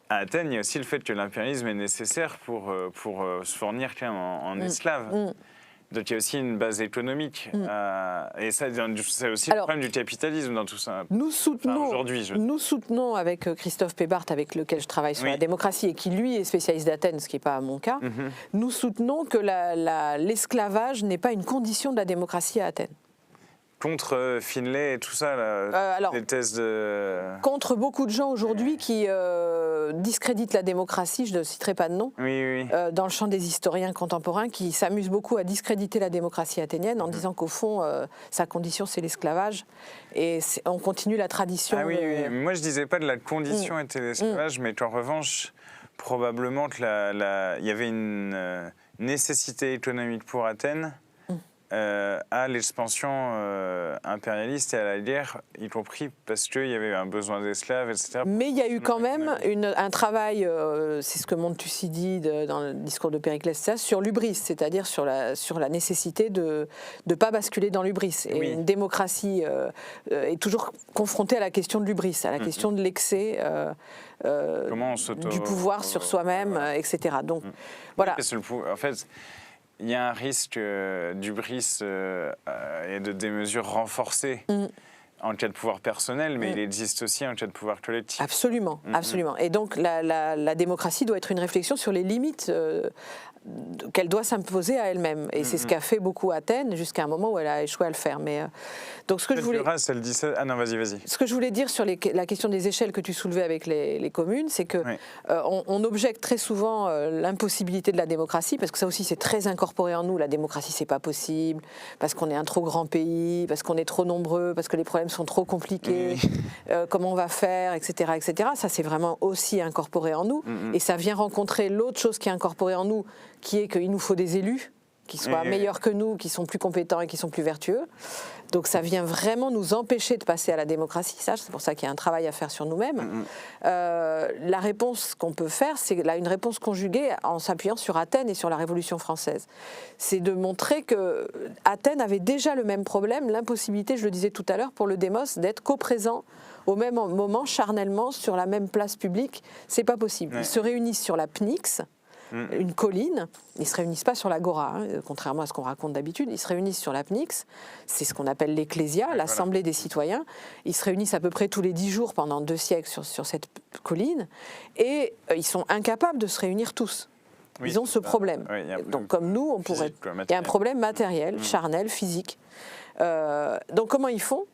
à Athènes, il y a aussi le fait que l'impérialisme est nécessaire pour se fournir quand même en esclaves. Donc il y a aussi une base économique. Et ça, c'est aussi le problème du capitalisme dans tout ça.
Nous soutenons avec Christophe Pébart, avec lequel je travaille sur la démocratie, et qui lui est spécialiste d'Athènes, ce qui n'est pas mon cas, nous soutenons que l'esclavage n'est pas une condition de la démocratie à Athènes.
Contre Finlay et tout ça, les thèses de...
Contre beaucoup de gens aujourd'hui qui discréditent la démocratie, je ne citerai pas de nom, dans le champ des historiens contemporains, qui s'amusent beaucoup à discréditer la démocratie athénienne en disant qu'au fond, sa condition, c'est l'esclavage. Et on continue la tradition.
Moi, je ne disais pas que la condition était l'esclavage, mais qu'en revanche, probablement qu'il y avait une nécessité économique pour Athènes à l'expansion impérialiste et à la guerre, y compris parce qu'il y avait un besoin d'esclaves, etc. Mais il
y a eu quand même un travail, c'est ce que montre Thucydide dans le discours de Périclès, sur l'hubris, c'est-à-dire sur la nécessité de ne pas basculer dans l'hubris. Et une démocratie est toujours confrontée à la question de l'hubris, à la question de l'excès du pouvoir sur soi-même, etc. Donc, voilà.
En fait, il y a un risque d'hubris et de démesure renforcée en cas de pouvoir personnel, mais il existe aussi en cas de pouvoir collectif.
Absolument, absolument. Et donc la démocratie doit être une réflexion sur les limites qu'elle doit s'imposer à elle-même. Et c'est ce qu'a fait beaucoup Athènes jusqu'à un moment où elle a échoué à le faire. Mais, donc ce que je voulais...
elle dit ça... Ah non, vas-y.
Ce que je voulais dire sur la question des échelles que tu soulevais avec les communes, c'est que on objecte très souvent l'impossibilité de la démocratie, parce que ça aussi c'est très incorporé en nous. La démocratie, c'est pas possible, parce qu'on est un trop grand pays, parce qu'on est trop nombreux, parce que les problèmes sont trop compliqués, comment on va faire, etc. etc. Ça, c'est vraiment aussi incorporé en nous. Et ça vient rencontrer l'autre chose qui est incorporée en nous, qui est qu'il nous faut des élus qui soient meilleurs que nous, qui sont plus compétents et qui sont plus vertueux. Donc ça vient vraiment nous empêcher de passer à la démocratie. Ça, c'est pour ça qu'il y a un travail à faire sur nous-mêmes. La réponse qu'on peut faire, c'est une réponse conjuguée en s'appuyant sur Athènes et sur la Révolution française. C'est de montrer que Athènes avait déjà le même problème, l'impossibilité, je le disais tout à l'heure, pour le démos d'être co-présent au même moment, charnellement, sur la même place publique. C'est pas possible. Ils se réunissent sur la Pnyx, une colline. Ils ne se réunissent pas sur l'agora, contrairement à ce qu'on raconte d'habitude. Ils se réunissent sur la Pnyx, c'est ce qu'on appelle l'Ecclésia, l'Assemblée des citoyens. Ils se réunissent à peu près tous les 10 jours pendant 2 siècles sur cette colline, et ils sont incapables de se réunir tous. Ils ont ce problème. Donc comme nous, il y a un problème matériel, charnel, physique. Donc comment ils font ?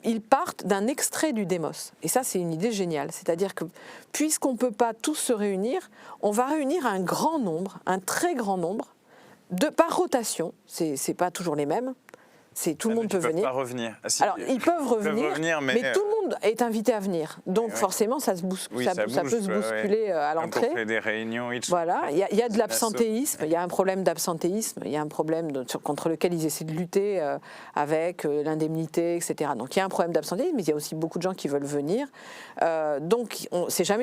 ils partent d'un extrait du démos. Et ça, c'est une idée géniale. C'est-à-dire que, puisqu'on ne peut pas tous se réunir, on va réunir un grand nombre, un très grand nombre, par rotation. C'est pas toujours les mêmes. Tout le monde peut venir.
Pas revenir. Ah, si,
alors, ils peuvent revenir, mais tout le monde est invité à venir. Donc, forcément, ça peut se bousculer à l'entrée.
Pour des réunions.
Voilà, il y a de l'absentéisme, il y a un problème d'absentéisme, il y a un problème contre lequel ils essaient de lutter avec l'indemnité, etc. Donc, il y a un problème d'absentéisme, mais il y a aussi beaucoup de gens qui veulent venir. Donc, c'est jamais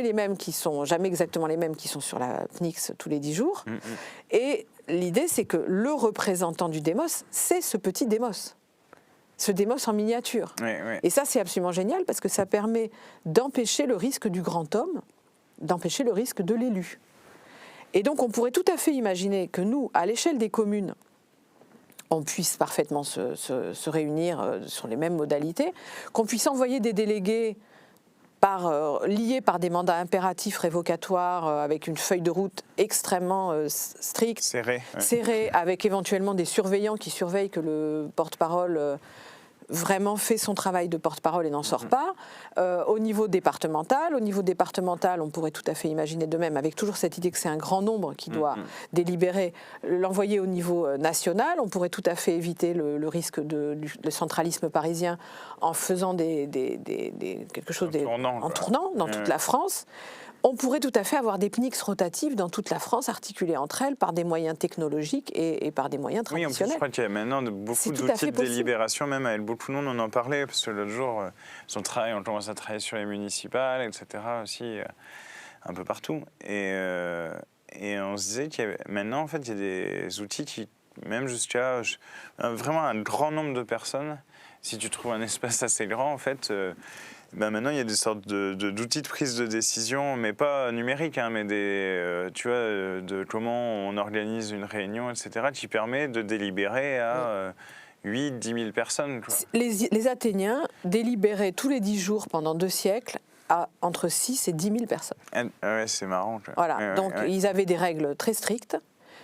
exactement les mêmes qui sont sur la PNIX tous les 10 jours. Et l'idée, c'est que le représentant du démos, c'est ce petit démos. Ce démos en miniature. Et ça, c'est absolument génial parce que ça permet d'empêcher le risque du grand homme, d'empêcher le risque de l'élu. Et donc, on pourrait tout à fait imaginer que nous, à l'échelle des communes, on puisse parfaitement se réunir sur les mêmes modalités, qu'on puisse envoyer des délégués liés par des mandats impératifs révocatoires avec une feuille de route extrêmement stricte, serrée, avec éventuellement des surveillants qui surveillent que le porte-parole vraiment fait son travail de porte-parole et n'en sort pas. Au niveau départemental, on pourrait tout à fait imaginer de même, avec toujours cette idée que c'est un grand nombre qui doit délibérer, l'envoyer au niveau national. On pourrait tout à fait éviter le risque de centralisme parisien en faisant quelque chose en tournant dans toute la France. On pourrait tout à fait avoir des PNIX rotatives dans toute la France, articulées entre elles par des moyens technologiques et par des moyens traditionnels.
Oui, en plus, je crois qu'il y a maintenant beaucoup d'outils de délibération, même avec beaucoup de monde, on en parlait, parce que l'autre jour, on commence à travailler sur les municipales, etc. aussi, un peu partout. Et on se disait qu'il y avait maintenant, en fait, il y a des outils qui, même jusqu'à vraiment un grand nombre de personnes, si tu trouves un espace assez grand, en fait... maintenant, il y a des sortes d'outils de prise de décision, mais pas numériques, mais tu vois, de comment on organise une réunion, etc., qui permet de délibérer à 8 10 000 personnes. Quoi.
Les Athéniens délibéraient tous les 10 jours pendant 2 siècles à entre 6 et 10 000 personnes.
Ouais, c'est marrant. Quoi.
Voilà, donc ils avaient des règles très strictes,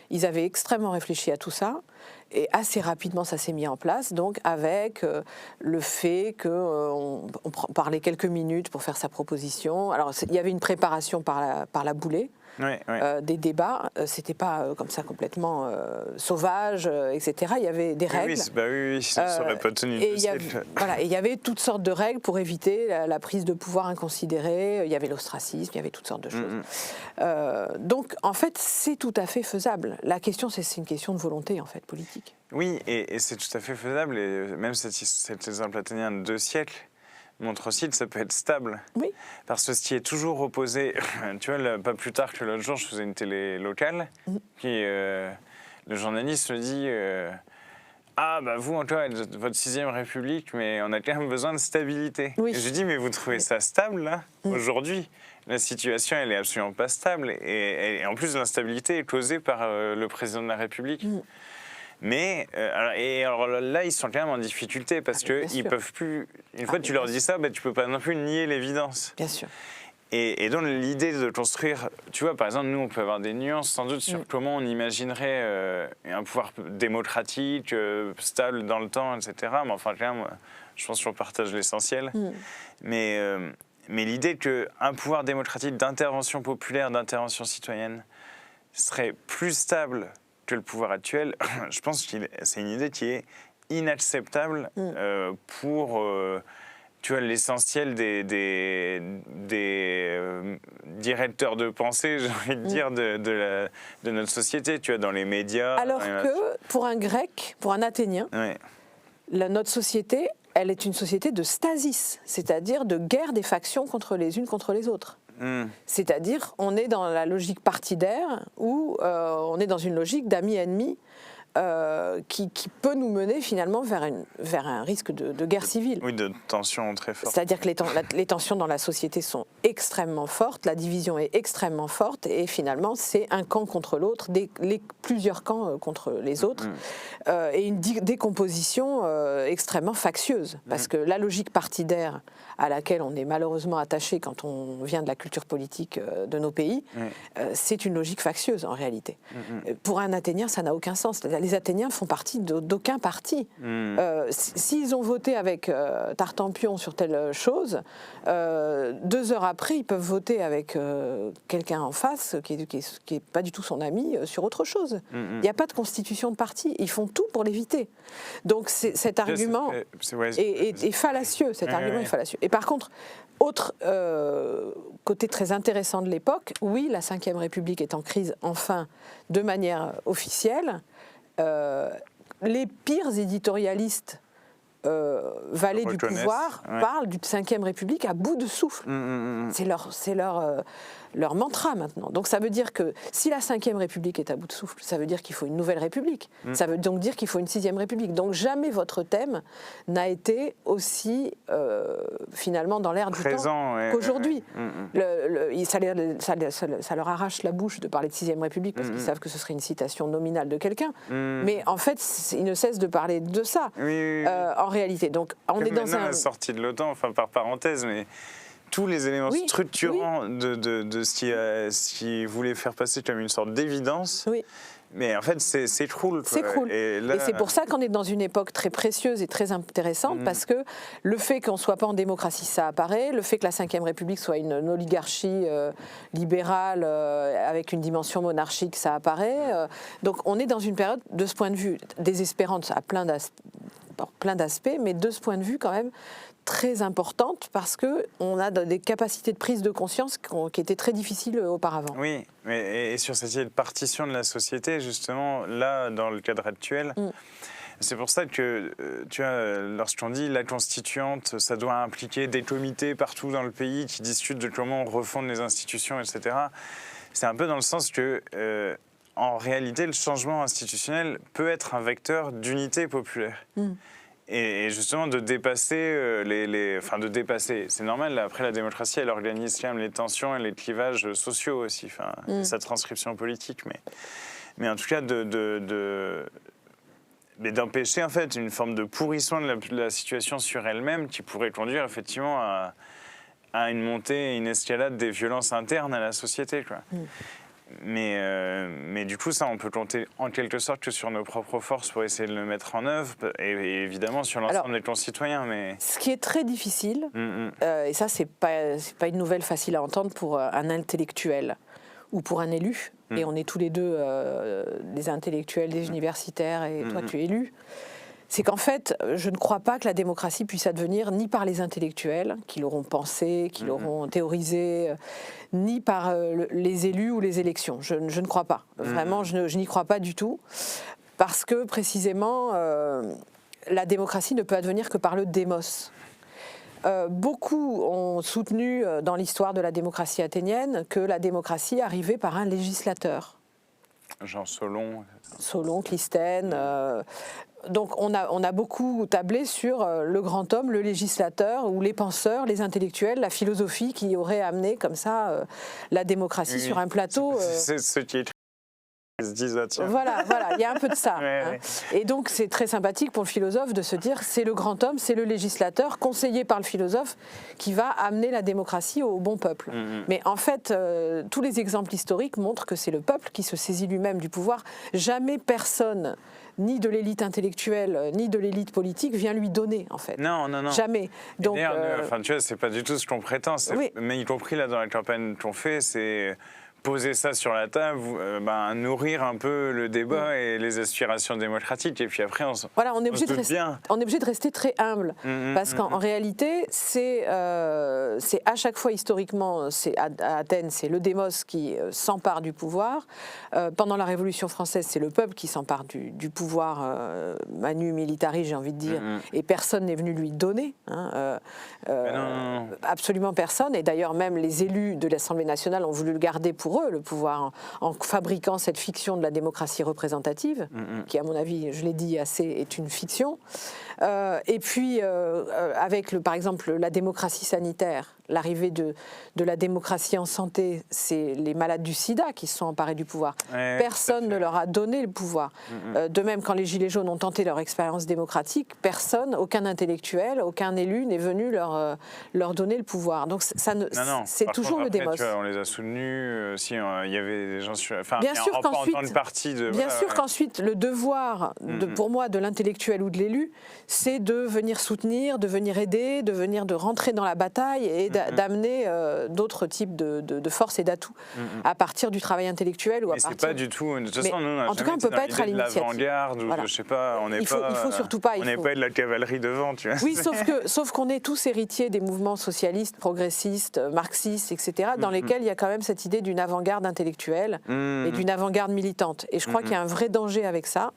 ils avaient extrêmement réfléchi à tout ça. Et assez rapidement, ça s'est mis en place, donc avec le fait qu'on parlait quelques minutes pour faire sa proposition. Alors, il y avait une préparation par la boulée. Des débats, c'était pas comme ça complètement sauvage, etc. Il y avait des règles.
Oui, ça n'aurait pas tenu de siècle.
Voilà, et il y avait toutes sortes de règles pour éviter la prise de pouvoir inconsidérée. Il y avait l'ostracisme, il y avait toutes sortes de choses. Donc, en fait, c'est tout à fait faisable. La question, c'est une question de volonté, en fait, politique.
Oui, et c'est tout à fait faisable. Et même cet exemple athénien de 2 siècles montre aussi que ça peut être stable.
Oui. Parce
que ce qui est toujours opposé, tu vois, pas plus tard que l'autre jour, je faisais une télé locale, qui, le journaliste me dit vous, Antoine, votre 6e République, mais on a quand même besoin de stabilité. Oui. Et je lui dis, mais vous trouvez ça stable, là, aujourd'hui ? La situation, elle est absolument pas stable. Et en plus, l'instabilité est causée par le président de la République. Mais alors là, ils sont quand même en difficulté parce qu'ils peuvent plus. Une fois que tu leur dis ça, tu peux pas non plus nier l'évidence.
Bien sûr.
Et donc l'idée de construire, tu vois, par exemple, nous, on peut avoir des nuances sans doute sur comment on imaginerait un pouvoir démocratique, stable dans le temps, etc. Mais enfin, quand même, je pense qu'on partage l'essentiel. Mais l'idée qu'un pouvoir démocratique d'intervention populaire, d'intervention citoyenne, serait plus stable que le pouvoir actuel, je pense que c'est une idée qui est inacceptable pour tu vois, l'essentiel des directeurs de pensée, j'ai envie de dire, de notre société, tu vois, dans les médias.
Alors que pour un Grec, pour un Athénien, notre société, elle est une société de stasis, c'est-à-dire de guerre des factions les unes contre les autres. C'est-à-dire, on est dans la logique partidaire ou on est dans une logique d'amis-ennemis qui peut nous mener finalement vers un risque de guerre civile.
Oui, de tensions très fortes.
C'est-à-dire que les tensions dans la société sont extrêmement fortes, la division est extrêmement forte et finalement c'est un camp contre l'autre, plusieurs camps contre les autres et une décomposition extrêmement factieuse parce que la logique partidaire à laquelle on est malheureusement attaché quand on vient de la culture politique de nos pays, c'est une logique factieuse en réalité. Pour un Athénien, ça n'a aucun sens. Les Athéniens font partie d'aucun parti. S'ils ont voté avec Tartampion sur telle chose, 2 heures après, ils peuvent voter avec quelqu'un en face qui est pas du tout son ami sur autre chose. Il n'y a pas de constitution de parti. Ils font tout pour l'éviter. Donc cet argument est fallacieux. Cet argument est fallacieux. Et par contre, autre côté très intéressant de l'époque, oui, la Ve République est en crise, enfin, de manière officielle. Les pires éditorialistes valets du pouvoir parlent d'une Ve République à bout de souffle. C'est leur mantra maintenant. Donc ça veut dire que si la Ve République est à bout de souffle, ça veut dire qu'il faut une nouvelle République. Ça veut donc dire qu'il faut une 6e République. Donc jamais votre thème n'a été aussi finalement dans l'air du temps qu'aujourd'hui. Ça leur arrache la bouche de parler de 6e République parce qu'ils savent que ce serait une citation nominale de quelqu'un. Mais en fait, ils ne cessent de parler de ça en réalité. Donc on est dans
la sortie de l'OTAN, enfin par parenthèse, mais tous les éléments structurants de ce qui voulait faire passer comme une sorte d'évidence. Mais en fait, s'écroule.
S'écroule. Et c'est pour ça qu'on est dans une époque très précieuse et très intéressante, parce que le fait qu'on ne soit pas en démocratie, ça apparaît. Le fait que la Ve République soit une oligarchie libérale avec une dimension monarchique, ça apparaît. Donc on est dans une période, de ce point de vue, désespérante à plein d'aspects, mais de ce point de vue quand même très importante, parce qu'on a des capacités de prise de conscience qui étaient très difficiles auparavant.
Oui, et sur cette idée de partition de la société, justement, là, dans le cadre actuel, c'est pour ça que, tu vois, lorsqu'on dit la constituante, ça doit impliquer des comités partout dans le pays qui discutent de comment on refondre les institutions, etc., c'est un peu dans le sens que, en réalité, le changement institutionnel peut être un vecteur d'unité populaire. Et justement de dépasser de dépasser, c'est normal, après la démocratie elle organise quand même les tensions et les clivages sociaux aussi, sa transcription politique, mais en tout cas d'empêcher en fait une forme de pourrissement de la situation sur elle-même qui pourrait conduire effectivement à une montée et une escalade des violences internes à la société, quoi. Mais du coup, ça, on peut compter en quelque sorte que sur nos propres forces pour essayer de le mettre en œuvre, et évidemment sur l'ensemble des concitoyens. Mais
ce qui est très difficile, et ça, c'est pas une nouvelle facile à entendre pour un intellectuel ou pour un élu, et on est tous les deux des intellectuels, des universitaires, et toi, tu es élu. C'est qu'en fait, je ne crois pas que la démocratie puisse advenir ni par les intellectuels, qui l'auront pensé, qui l'auront théorisé, ni par les élus ou les élections. Je ne crois pas. Vraiment, je n'y crois pas du tout. Parce que, précisément, la démocratie ne peut advenir que par le démos. Beaucoup ont soutenu dans l'histoire de la démocratie athénienne que la démocratie arrivait par un législateur.
Jean Solon.
Solon, Clisthène... Donc on a beaucoup tablé sur le grand homme, le législateur, ou les penseurs, les intellectuels, la philosophie qui aurait amené comme ça la démocratie sur un plateau.
C'est ce qui est se disent tiens.
Voilà, il y a un peu de ça. Et donc c'est très sympathique pour le philosophe de se dire c'est le grand homme, c'est le législateur, conseillé par le philosophe, qui va amener la démocratie au bon peuple. Mais en fait, tous les exemples historiques montrent que c'est le peuple qui se saisit lui-même du pouvoir. Jamais personne, ni de l'élite intellectuelle, ni de l'élite politique, vient lui donner, en fait.
Non.
Jamais. Donc,
tu vois, c'est pas du tout ce qu'on prétend. Mais y compris là dans la campagne qu'on fait, c'est poser ça sur la table, nourrir un peu le débat et les aspirations démocratiques. Et puis après, on est obligé
de rester très humble. Parce qu'en réalité, c'est à chaque fois historiquement, à Athènes, c'est le démos qui s'empare du pouvoir. Pendant la Révolution française, c'est le peuple qui s'empare du pouvoir manu militari, j'ai envie de dire. Et personne n'est venu lui donner. Non. Absolument personne. Et d'ailleurs, même les élus de l'Assemblée nationale ont voulu le garder pour eux, le pouvoir, en fabriquant cette fiction de la démocratie représentative, qui, à mon avis, je l'ai dit assez, est une fiction. Et puis, avec, par exemple, la démocratie sanitaire, l'arrivée de la démocratie en santé, c'est les malades du sida qui se sont emparés du pouvoir.
Ouais,
Personne ne leur a donné le pouvoir. De même, quand les Gilets jaunes ont tenté leur expérience démocratique, personne, aucun intellectuel, aucun élu n'est venu leur donner le pouvoir. Donc c'est toujours le démos.
On les a soutenus, il y avait des gens sur... Enfin,
bien sûr qu'ensuite,
bien
sûr qu'ensuite, le devoir, pour moi, de l'intellectuel ou de l'élu, c'est de venir soutenir, de venir aider, de rentrer dans la bataille et d'amener d'autres types de forces et d'atouts à partir du travail intellectuel ou à
mais
partir...
c'est pas du tout... De toute façon, nous,
en tout cas, on ne peut pas être à l'initiative.
L'avant-garde,
voilà.
Je sais pas, on n'est pas...
Il faut surtout pas...
On n'est pas de la cavalerie devant, tu vois.
Oui, sauf qu'on est tous héritiers des mouvements socialistes, progressistes, marxistes, etc., dans lesquels il y a quand même cette idée d'une avant-garde intellectuelle et d'une avant-garde militante. Et je crois qu'il y a un vrai danger avec ça.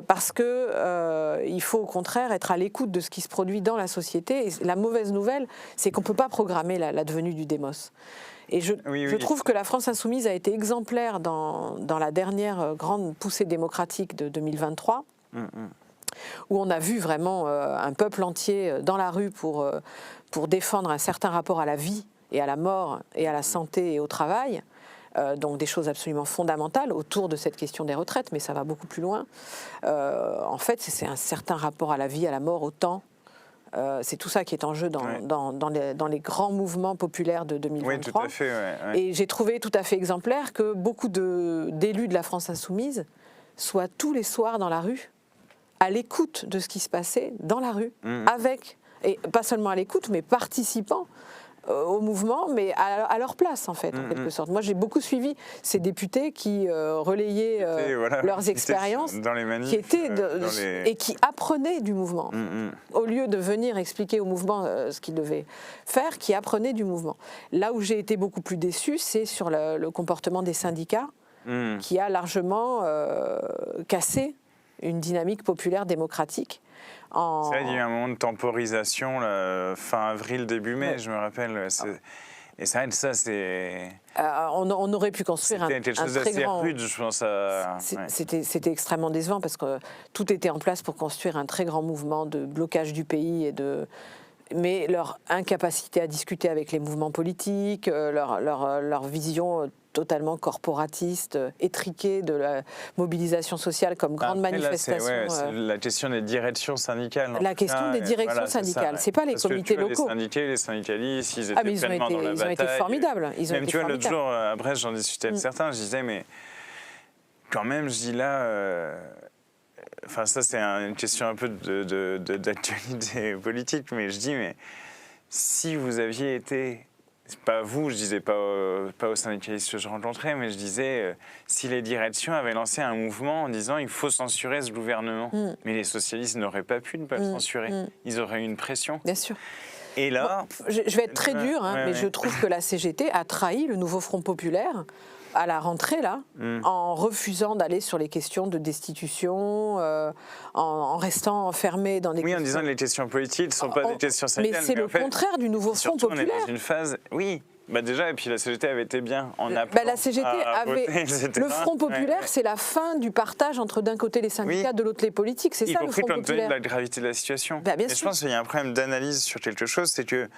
Parce qu'il faut au contraire être à l'écoute de ce qui se produit dans la société. Et la mauvaise nouvelle, c'est qu'on ne peut pas programmer la devenue du démos. Et je trouve que la France insoumise a été exemplaire dans la dernière grande poussée démocratique de 2023, où on a vu vraiment un peuple entier dans la rue pour défendre un certain rapport à la vie et à la mort et à la santé et au travail. Donc des choses absolument fondamentales autour de cette question des retraites, mais ça va beaucoup plus loin. En fait, c'est un certain rapport à la vie, à la mort, au temps. C'est tout ça qui est en jeu dans les grands mouvements populaires de 2023.
Oui, tout à fait. Ouais.
Et j'ai trouvé tout à fait exemplaire que beaucoup d'élus de la France insoumise soient tous les soirs dans la rue, à l'écoute de ce qui se passait dans la rue, avec, et pas seulement à l'écoute, mais participant au mouvement, mais à leur place, en fait, en quelque sorte. Moi, j'ai beaucoup suivi ces députés qui relayaient leurs expériences,
dans les manifs,
et qui apprenaient du mouvement. Au lieu de venir expliquer au mouvement ce qu'ils devaient faire, qui apprenaient du mouvement. Là où j'ai été beaucoup plus déçue, c'est sur le comportement des syndicats, qui a largement cassé une dynamique populaire démocratique.
C'est vrai qu'il y a eu un moment de temporisation, là, fin avril, début mai, je me rappelle. Et ça, c'est...
on aurait pu construire un très grand...
rude, je pense.
C'était extrêmement décevant parce que tout était en place pour construire un très grand mouvement de blocage du pays mais leur incapacité à discuter avec les mouvements politiques, leur vision totalement corporatiste, étriquée de la mobilisation sociale comme grande manifestation.
C'est la question des directions syndicales.
La question des directions syndicales, c'est pas les comités locaux.
Les syndicalistes, ils étaient pleinement dans la bataille.
Ils ont été formidables.
Même tu vois, l'autre jour, après j'en discutais avec certains, je disais, mais quand même, je dis là... Enfin, ça, c'est une question un peu d'actualité politique, mais je dis, mais si vous aviez été... Pas vous, je disais pas aux syndicalistes que je rencontrais, mais je disais si les directions avaient lancé un mouvement en disant il faut censurer ce gouvernement, mais les socialistes n'auraient pas pu ne pas le censurer, ils auraient eu une pression.
Bien sûr.
Et là,
je vais être très dur, mais je trouve que la CGT a trahi le nouveau Front populaire à la rentrée, là, en refusant d'aller sur les questions de destitution, en restant enfermé dans des questions...
en disant que les questions politiques ne sont pas des questions syndicales.
Mais c'est le contraire du nouveau Front populaire.
On est dans une phase... Oui, déjà, et puis la CGT avait été bien en appelant
la CGT avait... Le Front populaire, c'est la fin du partage entre d'un côté les syndicats, de l'autre les politiques. C'est ça le Front populaire. Y compris compte tenu
de la gravité de la situation.
Bien
sûr.
Je
pense qu'il y a un problème d'analyse sur quelque chose, c'est que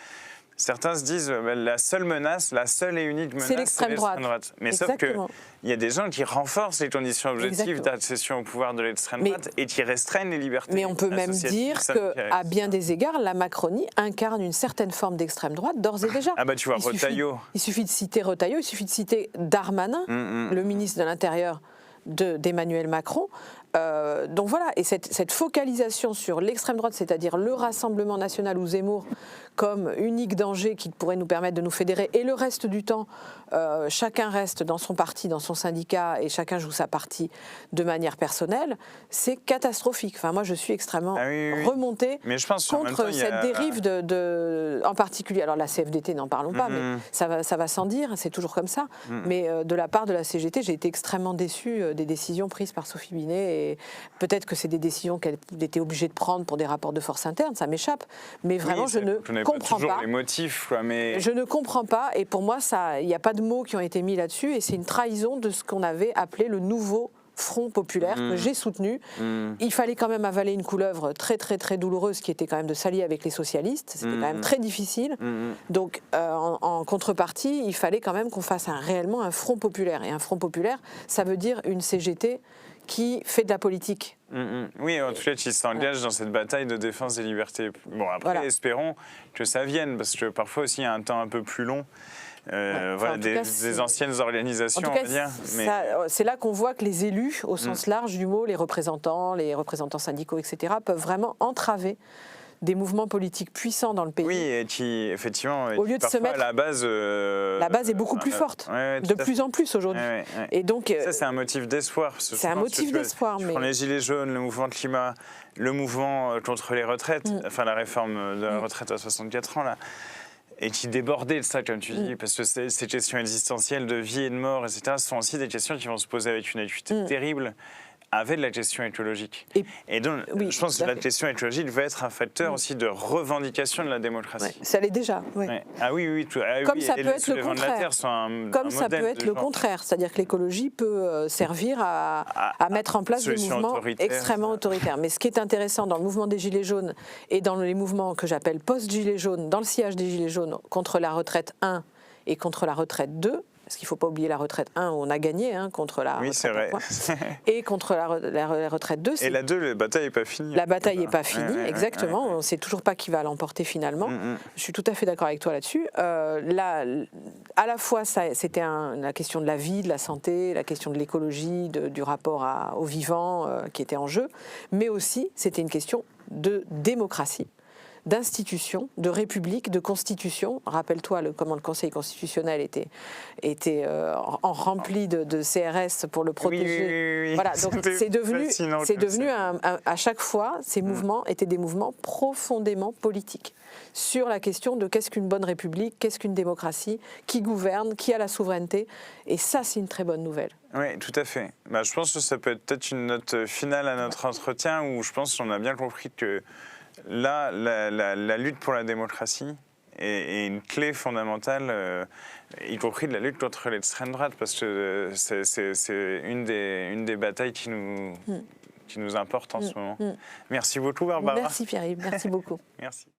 certains se disent la seule menace, la seule et unique menace, c'est l'extrême droite. Mais
Exactement.
Sauf qu'il y a des gens qui renforcent les conditions objectives d'accession au pouvoir de l'extrême droite et qui restreignent les libertés.
Mais on peut même dire qu'à bien des égards, la Macronie incarne une certaine forme d'extrême droite d'ores et déjà.
Ah bah tu vois, Retailleau.
Il suffit de citer Retailleau, il suffit de citer Darmanin, le ministre de l'Intérieur d'Emmanuel Macron. Donc voilà, et cette focalisation sur l'extrême droite, c'est-à-dire le Rassemblement national ou Zemmour comme unique danger qui pourrait nous permettre de nous fédérer, et le reste du temps, chacun reste dans son parti, dans son syndicat, et chacun joue sa partie de manière personnelle, c'est catastrophique. Enfin, moi, je suis extrêmement remontée contre cette dérive en particulier. Alors la CFDT, n'en parlons pas, mais ça va sans dire, c'est toujours comme ça. Mais de la part de la CGT, j'ai été extrêmement déçue des décisions prises par Sophie Binet. Et peut-être que c'est des décisions qu'elle était obligée de prendre pour des rapports de force internes, ça m'échappe. Mais vraiment, je ne comprends pas.
Les motifs, quoi, mais...
Je ne comprends pas. Et pour moi, il n'y a pas de mots qui ont été mis là-dessus. Et c'est une trahison de ce qu'on avait appelé le nouveau front populaire que j'ai soutenu. Il fallait quand même avaler une couleuvre très très très douloureuse qui était quand même de s'allier avec les socialistes. C'était quand même très difficile. Donc en contrepartie, il fallait quand même qu'on fasse réellement un front populaire. Et un front populaire, ça veut dire une CGT qui fait de la politique.
Oui, en tout cas, qui s'engage dans cette bataille de défense des libertés. Bon, après, espérons que ça vienne, parce que parfois aussi, il y a un temps un peu plus long. Des anciennes organisations, on va dire.
C'est là qu'on voit que les élus, au sens large du mot, les représentants syndicaux, etc., peuvent vraiment entraver des mouvements politiques puissants dans le pays.
Oui, et qui, effectivement,
au lieu de se mettre,
la base
est beaucoup plus forte, de plus en plus aujourd'hui.
Et donc, ça, c'est un motif d'espoir.
C'est un motif d'espoir.
Je prends les Gilets jaunes, le mouvement climat, le mouvement contre les retraites, enfin la réforme de la retraite à 64 ans, là, et qui débordait de ça, comme tu dis, parce que ces questions existentielles de vie et de mort, etc., sont aussi des questions qui vont se poser avec une acuité terrible, avec la question écologique. Et donc, je pense que la question écologique va être un facteur aussi de revendication de la démocratie.
Ça l'est déjà.
Ah oui.
Comme ça peut être le contraire. Comme ça peut être le contraire. C'est-à-dire que l'écologie peut servir à mettre en place des mouvements extrêmement autoritaires. Mais ce qui est intéressant dans le mouvement des Gilets jaunes et dans les mouvements que j'appelle post-Gilets jaunes, dans le sillage des Gilets jaunes, contre la retraite 1 et contre la retraite 2, parce qu'il ne faut pas oublier la retraite 1 où on a gagné contre la retraite 1, et contre la retraite 2.
Et la 2, la bataille n'est pas finie.
La bataille n'est pas finie, exactement. On ne sait toujours pas qui va l'emporter finalement. Je suis tout à fait d'accord avec toi là-dessus. Là, à la fois, c'était la question de la vie, de la santé, la question de l'écologie, du rapport au vivant qui était en jeu, mais aussi c'était une question de démocratie, d'institutions, de république, de constitution. Rappelle-toi comment le Conseil constitutionnel était rempli de CRS pour le protéger.
Oui.
Voilà, donc c'est devenu à chaque fois, ces mouvements étaient des mouvements profondément politiques sur la question de qu'est-ce qu'une bonne république, qu'est-ce qu'une démocratie, qui gouverne, qui a la souveraineté. Et ça, c'est une très bonne nouvelle.
Oui, tout à fait. Je pense que ça peut être peut-être une note finale à notre entretien où je pense qu'on a bien compris que là, la lutte pour la démocratie est une clé fondamentale, y compris de la lutte contre l'extrême droite, parce que c'est une des batailles qui nous importe en ce moment. Merci beaucoup, Barbara.
Merci Pierre-Yves, merci beaucoup.
Merci.